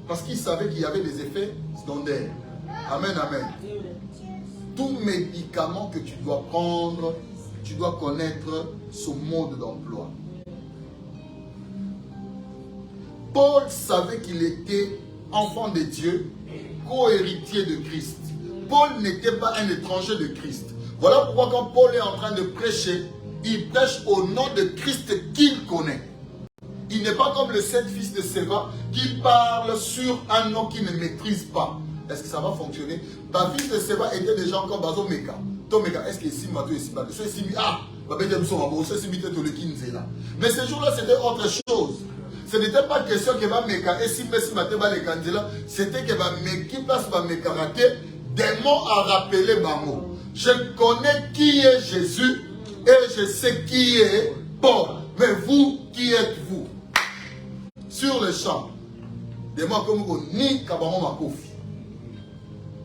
Parce qu'il savait qu'il y avait des effets secondaires. Amen, amen. Tout médicament que tu dois prendre, tu dois connaître son mode d'emploi. Paul savait qu'il était enfant de Dieu, co-héritier de Christ. Paul n'était pas un étranger de Christ. Voilà pourquoi quand Paul est en train de prêcher, il prêche au nom de Christ qu'il connaît. Il n'est pas comme le 7 fils de Séva qui parle sur un nom qu'il ne maîtrise pas. Est-ce que ça va fonctionner? Le fils de Séva était déjà encore dans un méca. Ton méca, est-ce que c'est Mato et Sibato? Mais ce jour-là, c'était autre chose. Ce n'était pas question que va méca et si Mato va les candidats, c'était que va méca place va méca rater des mots à rappeler Bamo. Je connais qui est Jésus et je sais qui est Paul. Mais vous, qui êtes-vous? Sur le champ, des mots comme ni Kabaron Makofi.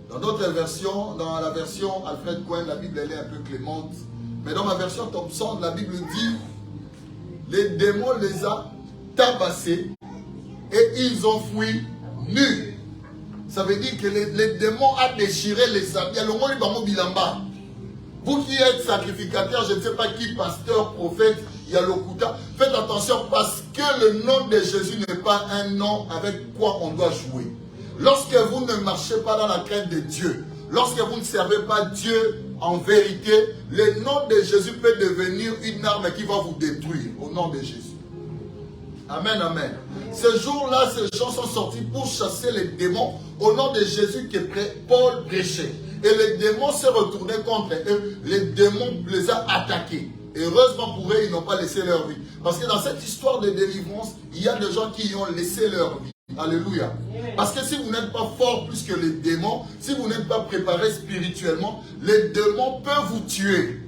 Dans d'autres versions, dans la version Alfred Cohen, la Bible elle est un peu clémente. Mais dans ma version Thompson, la Bible dit les démons les a tabassés et ils ont fui nus. Ça veut dire que les démons ont déchiré les habits. Vous qui êtes sacrificateur, je ne sais pas qui, pasteur, prophète, Yalokuta, faites attention parce que le nom de Jésus n'est pas un nom avec quoi on doit jouer. Lorsque vous ne marchez pas dans la crainte de Dieu, lorsque vous ne servez pas Dieu en vérité, le nom de Jésus peut devenir une arme qui va vous détruire au nom de Jésus. Amen, amen. Ce jour-là, ces gens sont sortis pour chasser les démons au nom de Jésus que Paul prêchait. Et les démons se retournaient contre eux. Les démons les ont attaqués. Et heureusement pour eux, ils n'ont pas laissé leur vie. Parce que dans cette histoire de délivrance, il y a des gens qui ont laissé leur vie. Alléluia. Parce que si vous n'êtes pas fort plus que les démons, si vous n'êtes pas préparé spirituellement, les démons peuvent vous tuer.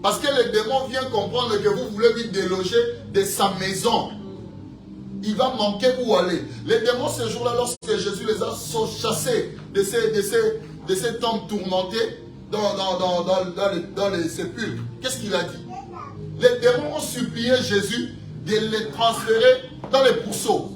Parce que les démons viennent comprendre que vous voulez lui déloger de sa maison. Il va manquer où aller. Les démons, ce jour-là, lorsque Jésus les a chassés de ces tombes tourmentées dans les sépulcres, qu'est-ce qu'il a dit? Les démons ont supplié Jésus de les transférer dans les pourceaux.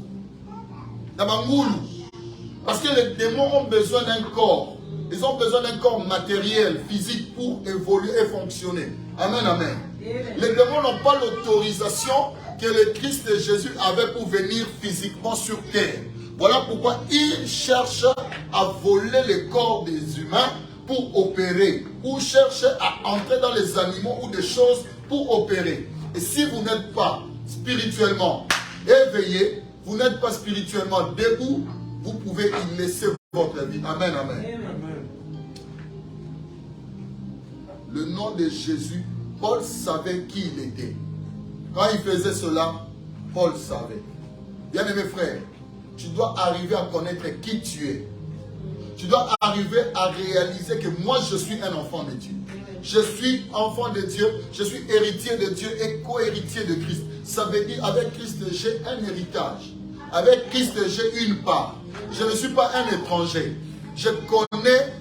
Parce que les démons ont besoin d'un corps. Ils ont besoin d'un corps matériel, physique pour évoluer et fonctionner. Amen, amen. Les démons n'ont pas l'autorisation que le Christ de Jésus avait pour venir physiquement sur terre. Voilà pourquoi ils cherchent à voler les corps des humains pour opérer. Ou cherchent à entrer dans les animaux ou des choses pour opérer. Et si vous n'êtes pas spirituellement éveillé, vous n'êtes pas spirituellement debout, vous pouvez y laisser votre vie. Amen, amen. Amen. Le nom de Jésus, Paul savait qui il était. Quand il faisait cela, Paul savait. Bien-aimé frère, tu dois arriver à connaître qui tu es. Tu dois arriver à réaliser que moi je suis un enfant de Dieu. Je suis enfant de Dieu, je suis héritier de Dieu et co-héritier de Christ. Ça veut dire avec Christ j'ai un héritage. Avec Christ j'ai une part. Je ne suis pas un étranger. Je connais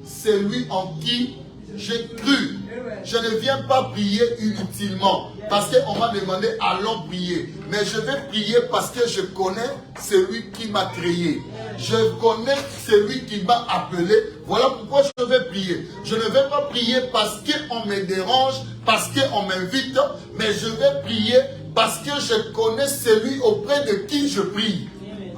celui en qui j'ai cru. Je ne viens pas prier inutilement parce qu'on m'a demandé allons prier. Mais je vais prier parce que je connais celui qui m'a créé. Je connais celui qui m'a appelé. Voilà pourquoi je vais prier. Je ne vais pas prier parce qu'on me dérange, parce qu'on m'invite, mais je vais prier parce que je connais celui auprès de qui je prie.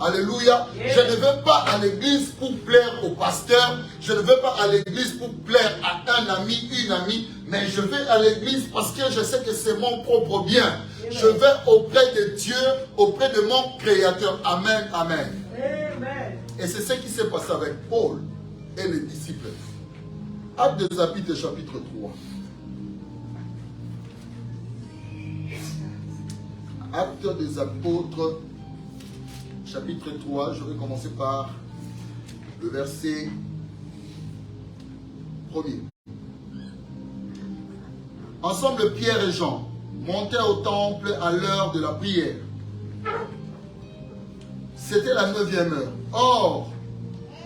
Alléluia. Je ne vais pas à l'église pour plaire au pasteur. Je ne vais pas à l'église pour plaire à un ami, une amie. Mais je vais à l'église parce que je sais que c'est mon propre bien. Je vais auprès de Dieu, auprès de mon Créateur. Amen, amen. Et c'est ce qui s'est passé avec Paul et les disciples. Actes des Apôtres, chapitre 3. Actes des Apôtres, chapitre 3, je vais commencer par le verset 1er. Ensemble, Pierre et Jean montaient au temple à l'heure de la prière. C'était la 9e heure. Or,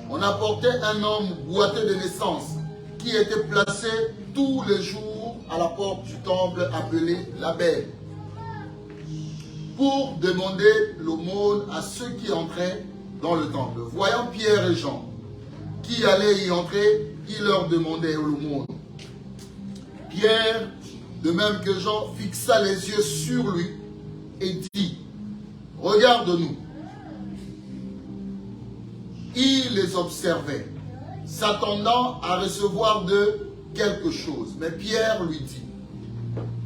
on apportait un homme boiteux de naissance qui était placé tous les jours à la porte du temple appelé l'abbé, pour demander l'aumône à ceux qui entraient dans le temple. Voyant Pierre et Jean qui allaient y entrer, il leur demandait l'aumône. Pierre, de même que Jean, fixa les yeux sur lui et dit, « Regarde-nous. » Il les observait, s'attendant à recevoir d'eux quelque chose. Mais Pierre lui dit,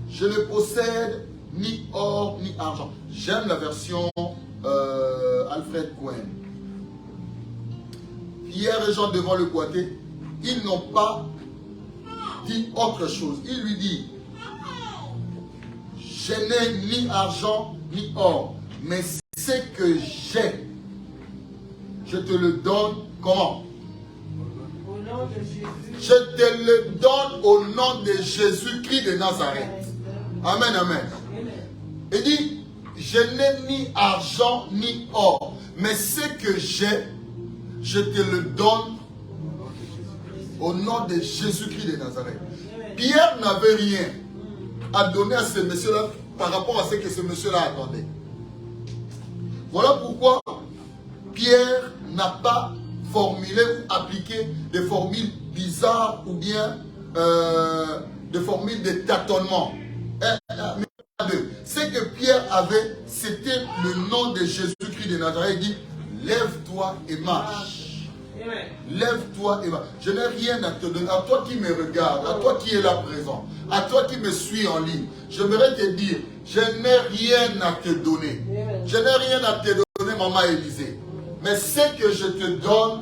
je ne possède ni or ni argent. J'aime la version Alfred Cohen. Pierre et Jean devant le boîtier, ils n'ont pas dit autre chose. Il lui dit, je n'ai ni argent ni or, mais ce que j'ai, je te le donne comment? Au nom de Jésus. Je te le donne au nom de Jésus-Christ de Nazareth. Amen, amen. Il dit, je n'ai ni argent ni or, mais ce que j'ai, je te le donne au nom de Jésus-Christ de Nazareth. Pierre n'avait rien à donner à ce monsieur-là par rapport à ce que ce monsieur-là attendait. Voilà pourquoi Pierre n'a pas formulé ou appliqué des formules bizarres ou bien des formules de tâtonnement. Ce que Pierre avait, c'était le nom de Jésus-Christ de Nazareth. Il dit, lève-toi et marche. Lève-toi et marche. Je n'ai rien à te donner. À toi qui me regarde, à toi qui es là présent, à toi qui me suis en ligne, j'aimerais te dire, je n'ai rien à te donner. Je n'ai rien à te donner, maman Élisée. Mais ce que je te donne,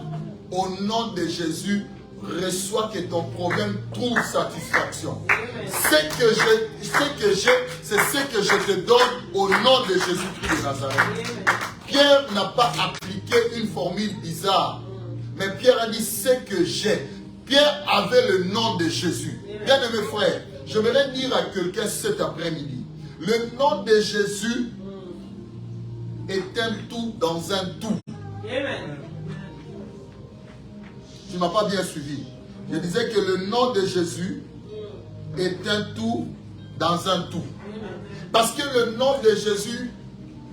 au nom de Jésus, reçois que ton problème trouve satisfaction. Ce que j'ai, c'est ce que je te donne au nom de Jésus-Christ de Nazareth. Pierre n'a pas appliqué une formule bizarre, mais Pierre a dit ce que j'ai. Pierre avait le nom de Jésus. Bien-aimés frères, je voudrais dire à quelqu'un cet après-midi, le nom de Jésus est un tout dans un tout. Amen. Tu ne m'as pas bien suivi. Je disais que le nom de Jésus est un tout dans un tout. Parce que le nom de Jésus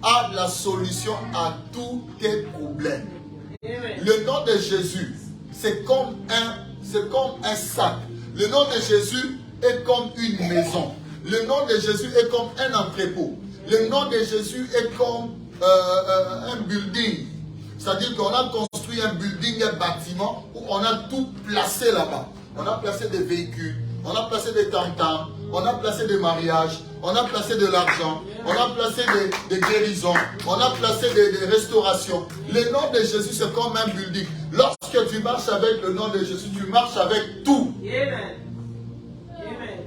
a la solution à tous tes problèmes. Le nom de Jésus, c'est comme un sac. Le nom de Jésus est comme une maison. Le nom de Jésus est comme un entrepôt. Le nom de Jésus est comme un building. C'est-à-dire qu'on a construit un building, un bâtiment où on a tout placé là-bas. On a placé des véhicules, on a placé des tam-tams, on a placé des mariages, on a placé de l'argent, on a placé des guérisons, on a placé des restaurations. Le nom de Jésus, c'est comme un building. Lorsque tu marches avec le nom de Jésus, tu marches avec tout. Amen. Amen.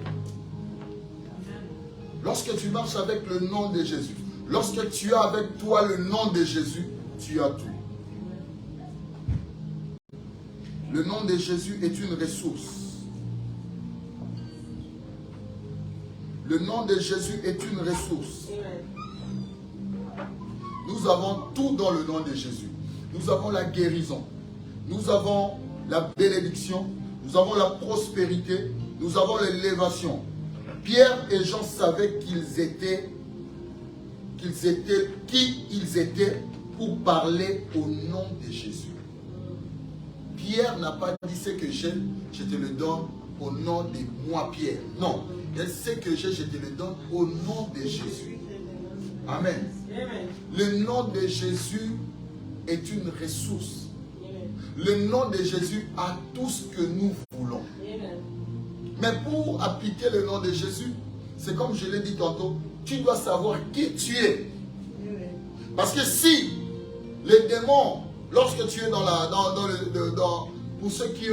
Lorsque tu marches avec le nom de Jésus, lorsque tu as avec toi le nom de Jésus, tu as tout. Le nom de Jésus est une ressource. Le nom de Jésus est une ressource. Nous avons tout dans le nom de Jésus. Nous avons la guérison. Nous avons la bénédiction. Nous avons la prospérité. Nous avons l'élévation. Pierre et Jean savaient qui ils étaient pour parler au nom de Jésus. Pierre n'a pas dit ce que j'ai, je te le donne au nom de moi, Pierre. Non, ce que j'ai, je te le donne au nom de Jésus. Amen. Le nom de Jésus est une ressource. Le nom de Jésus a tout ce que nous voulons. Mais pour appliquer le nom de Jésus, c'est comme je l'ai dit tantôt, tu dois savoir qui tu es. Parce que si les démons, lorsque tu es pour ceux qui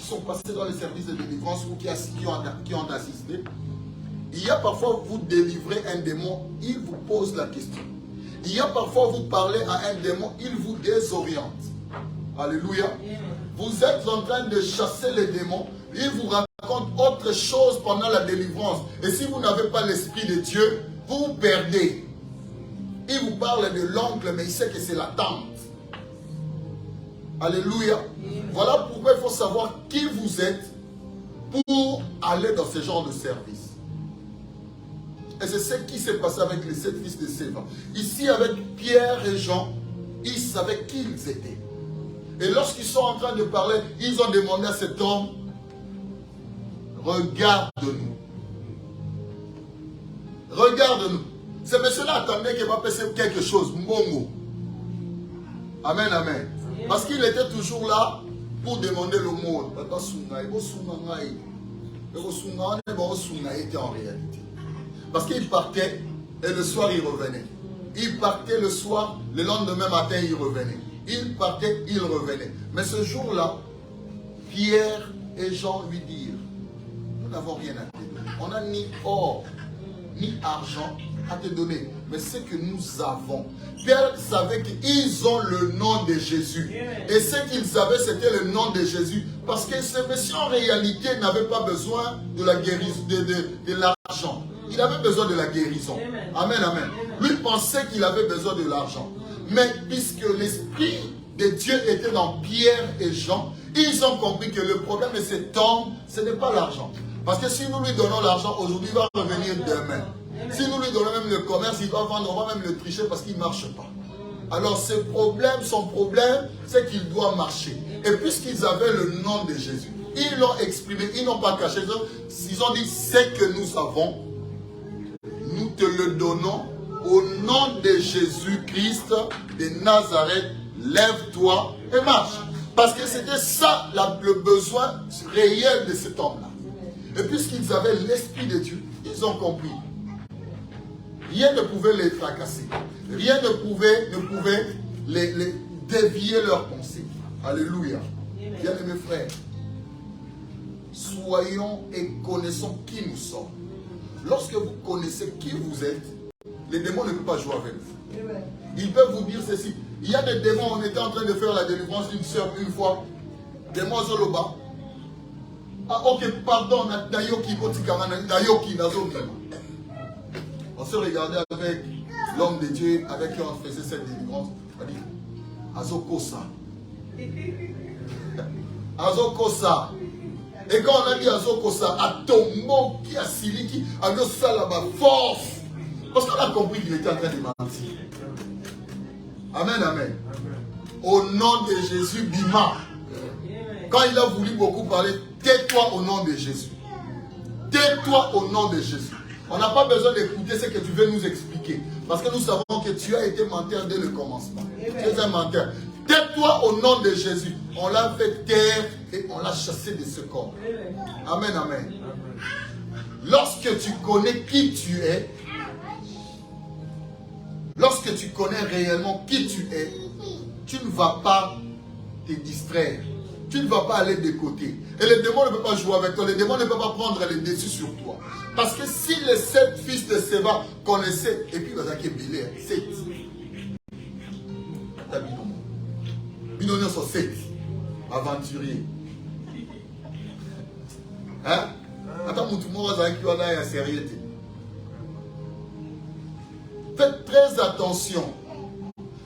sont passés dans les services de délivrance ou qui ont assisté, il y a parfois vous délivrez un démon, il vous pose la question. Il y a parfois vous parlez à un démon, il vous désoriente. Alléluia. Vous êtes en train de chasser les démons, il vous raconte autre chose pendant la délivrance. Et si vous n'avez pas l'Esprit de Dieu, vous vous perdez. Il vous parle de l'oncle, mais il sait que c'est la tante. Alléluia. Voilà pourquoi il faut savoir qui vous êtes pour aller dans ce genre de service. Et c'est ce qui s'est passé avec les 7 fils de Séva. Ici, avec Pierre et Jean, ils savaient qui ils étaient. Et lorsqu'ils sont en train de parler, ils ont demandé à cet homme, regarde-nous. Regarde-nous. Ce monsieur-là attendait qu'il va passer quelque chose. Mongo. Amen, amen. Parce qu'il était toujours là pour demander le monde. était en réalité. Parce qu'il partait et le soir il revenait. Il partait le soir, le lendemain matin il revenait. Il partait, il revenait. Mais ce jour-là, Pierre et Jean lui dirent, nous n'avons rien à te donner. On n'a ni or, ni argent à te donner. Mais ce que nous avons, Pierre savait qu'ils ont le nom de Jésus. Et ce qu'ils avaient, c'était le nom de Jésus. Parce que ce monsieur, en réalité, n'avait pas besoin de la guérison, de l'argent. Il avait besoin de la guérison. Amen, amen. Lui pensait qu'il avait besoin de l'argent. Mais puisque l'Esprit de Dieu était dans Pierre et Jean, ils ont compris que le problème de cet homme, ce n'est pas l'argent. Parce que si nous lui donnons l'argent aujourd'hui, il va revenir demain. Si nous lui donnons même le commerce, il va vendre, on va même le tricher parce qu'il ne marche pas. Alors son problème, c'est qu'il doit marcher. Et puisqu'ils avaient le nom de Jésus, ils l'ont exprimé, ils n'ont pas caché. Ils ont dit, c'est que nous avons, nous te le donnons au nom de Jésus-Christ de Nazareth, lève-toi et marche. Parce que c'était ça le besoin réel de cet homme-là. Et puisqu'ils avaient l'Esprit de Dieu, ils ont compris. Rien ne pouvait les tracasser. Rien ne pouvait les dévier leurs pensées. Alléluia. Bien-aimés frères, soyons et connaissons qui nous sommes. Lorsque vous connaissez qui vous êtes, les démons ne peuvent pas jouer avec vous. Ils peuvent vous dire ceci. Il y a des démons, on était en train de faire la délivrance d'une sœur une fois. Démons Zoloba. Ah ok, pardon, on se regardait avec l'homme de Dieu avec qui on faisait cette délivrance. On dit, Azokosa. Azokosa. Et quand on a dit Azokosa, Atombo qui a siliki, Azokosa là-bas, force. Parce qu'on a compris qu'il était en train de mentir. Amen, amen. Au nom de Jésus, Bima. Quand il a voulu beaucoup parler, tais-toi au nom de Jésus. Tais-toi au nom de Jésus. On n'a pas besoin d'écouter ce que tu veux nous expliquer. Parce que nous savons que tu as été menteur dès le commencement. Tu es un menteur. Tais-toi au nom de Jésus. On l'a fait taire et on l'a chassé de ce corps. Amen, amen. Lorsque tu connais qui tu es, lorsque tu connais réellement qui tu es, tu ne vas pas te distraire. Tu ne vas pas aller de côté. Et les démons ne peuvent pas jouer avec toi. Les démons ne peuvent pas prendre les dessus sur toi. Parce que si les 7 fils de Séva connaissaient, et puis ils ont Bilé, 7. Binonion sont 7. Aventuriers. Hein? Attends, tout le monde va sérieux. Faites très attention.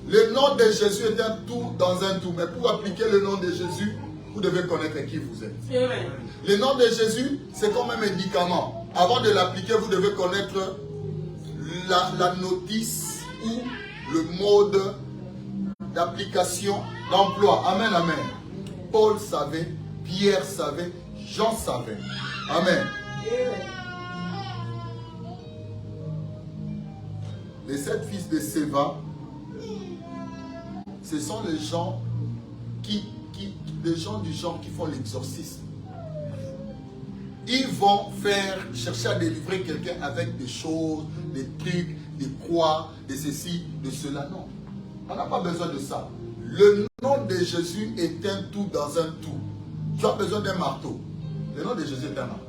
Le nom de Jésus est un tout dans un tout. Mais pour appliquer le nom de Jésus, vous devez connaître qui vous êtes. Amen. Le nom de Jésus, c'est comme un médicament. Avant de l'appliquer, vous devez connaître la notice ou le mode d'application, d'emploi. Amen, amen. Paul savait, Pierre savait, Jean savait. Amen. Les 7 fils de Séva, ce sont les gens du genre qui font l'exorcisme. Ils vont chercher à délivrer quelqu'un avec des choses, des trucs, des croix, de ceci, de cela. Non, on n'a pas besoin de ça. Le nom de Jésus est un tout dans un tout. Tu as besoin d'un marteau. Le nom de Jésus est un marteau.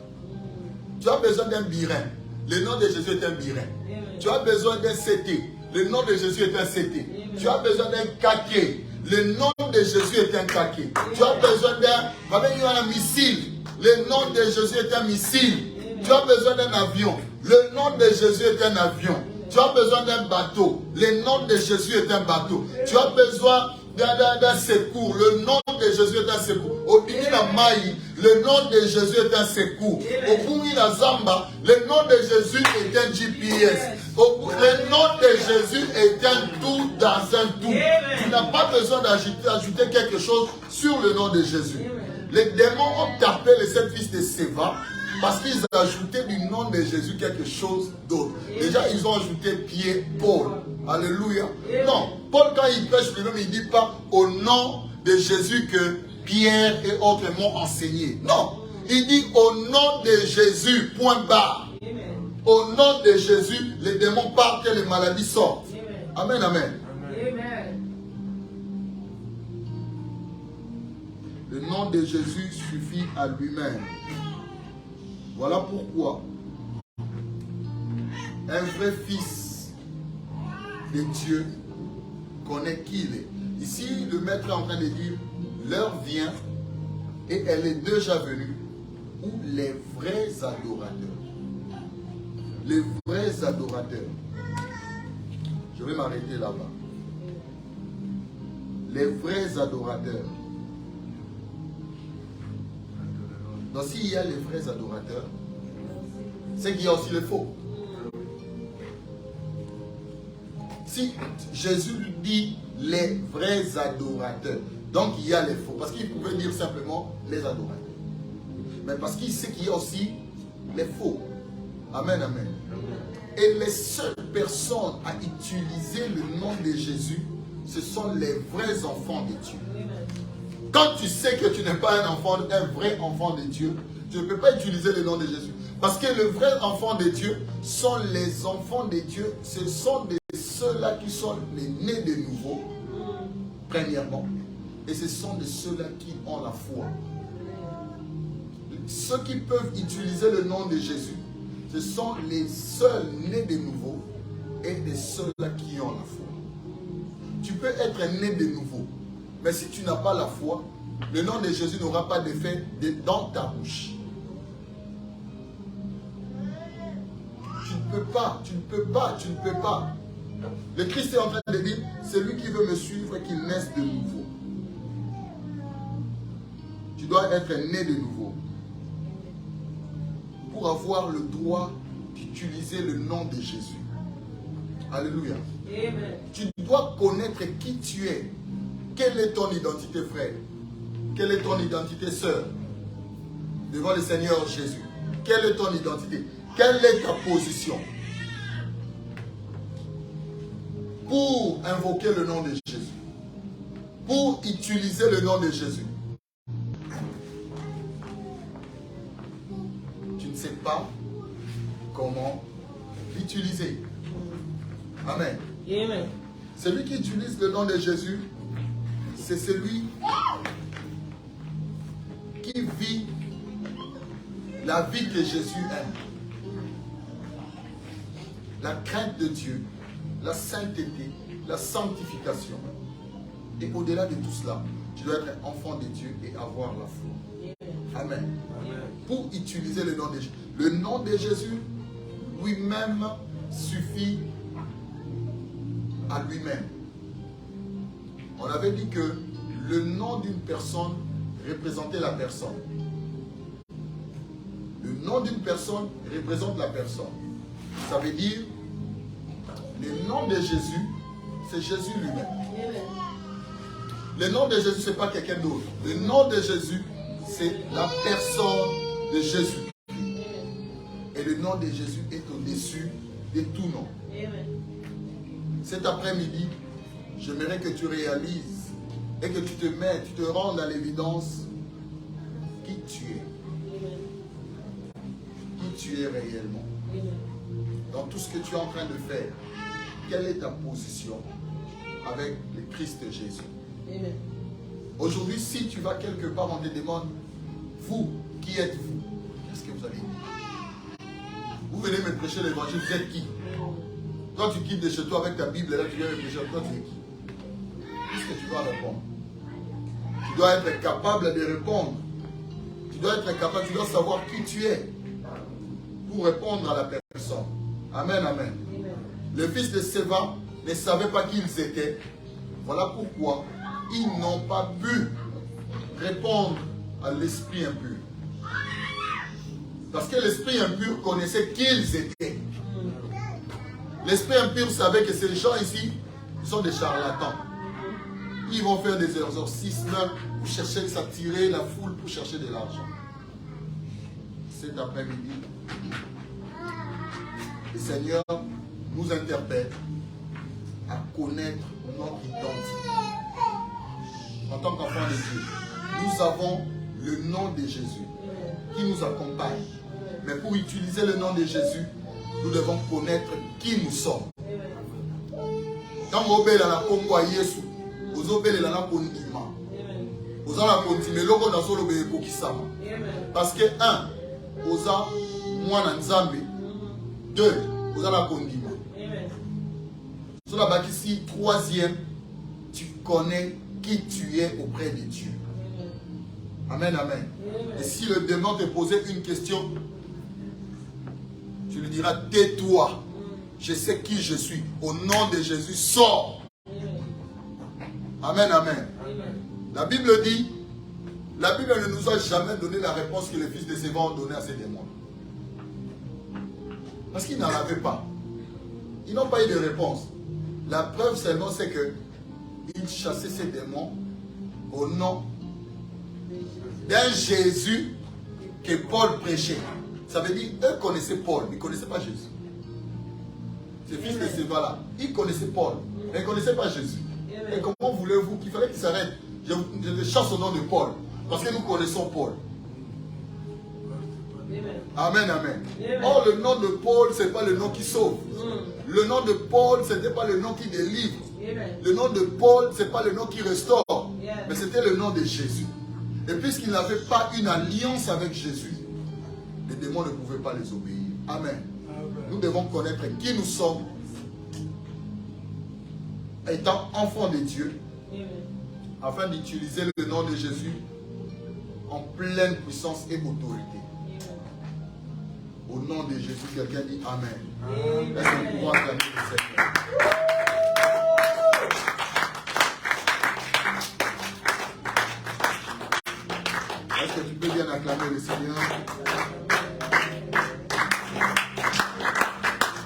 Tu as besoin d'un birin. Le nom de Jésus est un birin. Tu as besoin d'un CT. Le nom de Jésus est un CT. Tu as besoin d'un caquet. Le nom de Jésus est un caquet. Tu as besoin d'un missile. Le nom de Jésus est un missile. Tu as besoin d'un avion. Le nom de Jésus est un avion. Tu as besoin d'un bateau. Le nom de Jésus est un bateau. Tu as besoin d'un secours. Le nom de Jésus est un secours. Au Bini Maï, le nom de Jésus est un secours. Au Buni Zamba, le nom de Jésus est un GPS. Le nom de Jésus est un tout dans un tout. Tu n'as pas besoin d'ajouter quelque chose sur le nom de Jésus. Les démons ont tapé les 7 fils de Séva parce qu'ils ajoutaient du nom de Jésus quelque chose d'autre. Déjà, ils ont ajouté Pierre, Paul. Alléluia. Non, Paul, quand il prêche lui-même, il ne dit pas au nom de Jésus que Pierre et autres m'ont enseigné. Non, Il dit au nom de Jésus, point barre. Au nom de Jésus, les démons partent et les maladies sortent. Amen, amen. Le nom de Jésus suffit à lui-même. Voilà pourquoi un vrai fils de Dieu connaît qui il est. Ici, le maître est en train de dire, l'heure vient et elle est déjà venue où les vrais adorateurs, les vrais adorateurs, je vais m'arrêter là-bas, les vrais adorateurs. Donc s'il y a les vrais adorateurs, c'est qu'il y a aussi les faux. Si Jésus lui dit les vrais adorateurs, donc il y a les faux. Parce qu'il pouvait dire simplement les adorateurs. Mais parce qu'il sait qu'il y a aussi les faux. Amen, amen. Et les seules personnes à utiliser le nom de Jésus, ce sont les vrais enfants de Dieu. Quand tu sais que tu n'es pas un vrai enfant de Dieu, tu ne peux pas utiliser le nom de Jésus. Parce que le vrai enfant de Dieu sont les enfants de Dieu. Ce sont ceux-là qui sont les nés de nouveau, premièrement. Et ce sont de ceux-là qui ont la foi. Ceux qui peuvent utiliser le nom de Jésus, ce sont les seuls nés de nouveau et de ceux-là qui ont la foi. Tu peux être né de nouveau, mais si tu n'as pas la foi, le nom de Jésus n'aura pas d'effet dans ta bouche. Tu ne peux pas, tu ne peux pas, tu ne peux pas. Le Christ est en train de dire, celui qui veut me suivre, qu'il naisse de nouveau. Tu dois être né de nouveau pour avoir le droit d'utiliser le nom de Jésus. Alléluia. Amen. Tu dois connaître qui tu es. Quelle est ton identité, frère? Quelle est ton identité, sœur? Devant le Seigneur Jésus. Quelle est ton identité? Quelle est ta position? Pour invoquer le nom de Jésus. Pour utiliser le nom de Jésus. Tu ne sais pas comment l'utiliser. Amen. Amen. Celui qui utilise le nom de Jésus, c'est celui qui vit la vie que Jésus aime. La crainte de Dieu, la sainteté, la sanctification. Et au-delà de tout cela, tu dois être un enfant de Dieu et avoir la foi. Amen. Amen. Pour utiliser le nom de Jésus. Le nom de Jésus lui-même suffit à lui-même. On avait dit que le nom d'une personne représentait la personne. Le nom d'une personne représente la personne. Ça veut dire, le nom de Jésus, c'est Jésus lui-même. Le nom de Jésus, ce n'est pas quelqu'un d'autre. Le nom de Jésus, c'est la personne de Jésus. Et le nom de Jésus est au-dessus de tout nom. Cet après-midi, j'aimerais que tu réalises et que tu te mettes, tu te rendes à l'évidence qui tu es. Qui tu es réellement. Dans tout ce que tu es en train de faire, quelle est ta position avec le Christ Jésus? Aujourd'hui, si tu vas quelque part, on te demande, vous, qui êtes-vous? Qu'est-ce que vous allez dire? Vous venez me prêcher l'évangile, vous êtes qui? Toi, tu quittes de chez toi avec ta Bible, et là, tu viens me prêcher, toi, tu es qui? Qu'est-ce que tu dois répondre? Tu dois être capable de répondre. Tu dois être capable, tu dois savoir qui tu es pour répondre à la personne. Amen, amen. Les fils de Séva ne savaient pas qui ils étaient. Voilà pourquoi ils n'ont pas pu répondre à l'esprit impur. Parce que l'esprit impur connaissait qui ils étaient. L'esprit impur savait que ces gens ici sont des charlatans. Ils vont faire des exorcismes pour chercher à s'attirer la foule, pour chercher de l'argent. Cet après-midi, le Seigneur nous interpelle à connaître notre identité. En tant qu'enfant de Dieu, nous avons le nom de Jésus qui nous accompagne. Mais pour utiliser le nom de Jésus, nous devons connaître qui nous sommes. Quand vous obéissez à la Congo à Yesu, vous obéissez à la Kondima. Vous allez continuer le monde dans son obéissance pour qui ça. Parce que 1, vous avez moi dans Nzambe. 2, vous avez la Kondima. Sur la base ici, 3e, tu connais qui tu es auprès de Dieu. Amen, amen. Et si le démon te posait une question, tu lui diras, tais-toi. Je sais qui je suis. Au nom de Jésus, sors. Amen, amen. La Bible dit, la Bible ne nous a jamais donné la réponse que les fils de Séva ont donnée à ces démons. Parce qu'ils n'en avaient pas. Ils n'ont pas eu de réponse. La preuve seulement, c'est qu'ils chassaient ces démons au nom d'un Jésus que Paul prêchait. Ça veut dire, eux connaissaient Paul, mais ils ne connaissaient pas Jésus. Ces fils de Séva-là, ils connaissaient Paul, mais ils ne connaissaient pas Jésus. Et comment voulez-vous qu'il fallait qu'ils s'arrêtent? Je le chasse au nom de Paul, parce que nous connaissons Paul. Amen, amen. Or, le nom de Paul, ce n'est pas le nom qui sauve. Le nom de Paul, ce n'était pas le nom qui délivre. Le nom de Paul, ce n'est pas le nom qui restaure. Mais c'était le nom de Jésus. Et puisqu'il n'avait pas une alliance avec Jésus, les démons ne pouvaient pas les obéir. Amen. Nous devons connaître qui nous sommes, étant enfants de Dieu, afin d'utiliser le nom de Jésus en pleine puissance et autorité. Au nom de Jésus, quelqu'un dit Amen. Est-ce que nous pouvons acclamer le Seigneur? Est-ce que tu peux bien acclamer le Seigneur?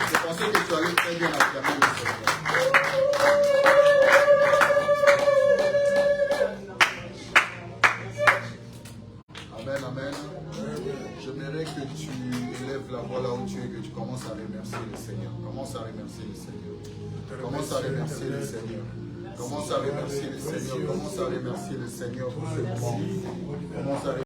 Je pensais que tu allais très bien acclamer le Seigneur. Amen, amen. J'aimerais que tu élèves la voix là où tu es, que tu commences à remercier le Seigneur. Commence à remercier le Seigneur. Commence à remercier le Seigneur. Commence à remercier le Seigneur. Commence à remercier le Seigneur pour ce moment. Commence à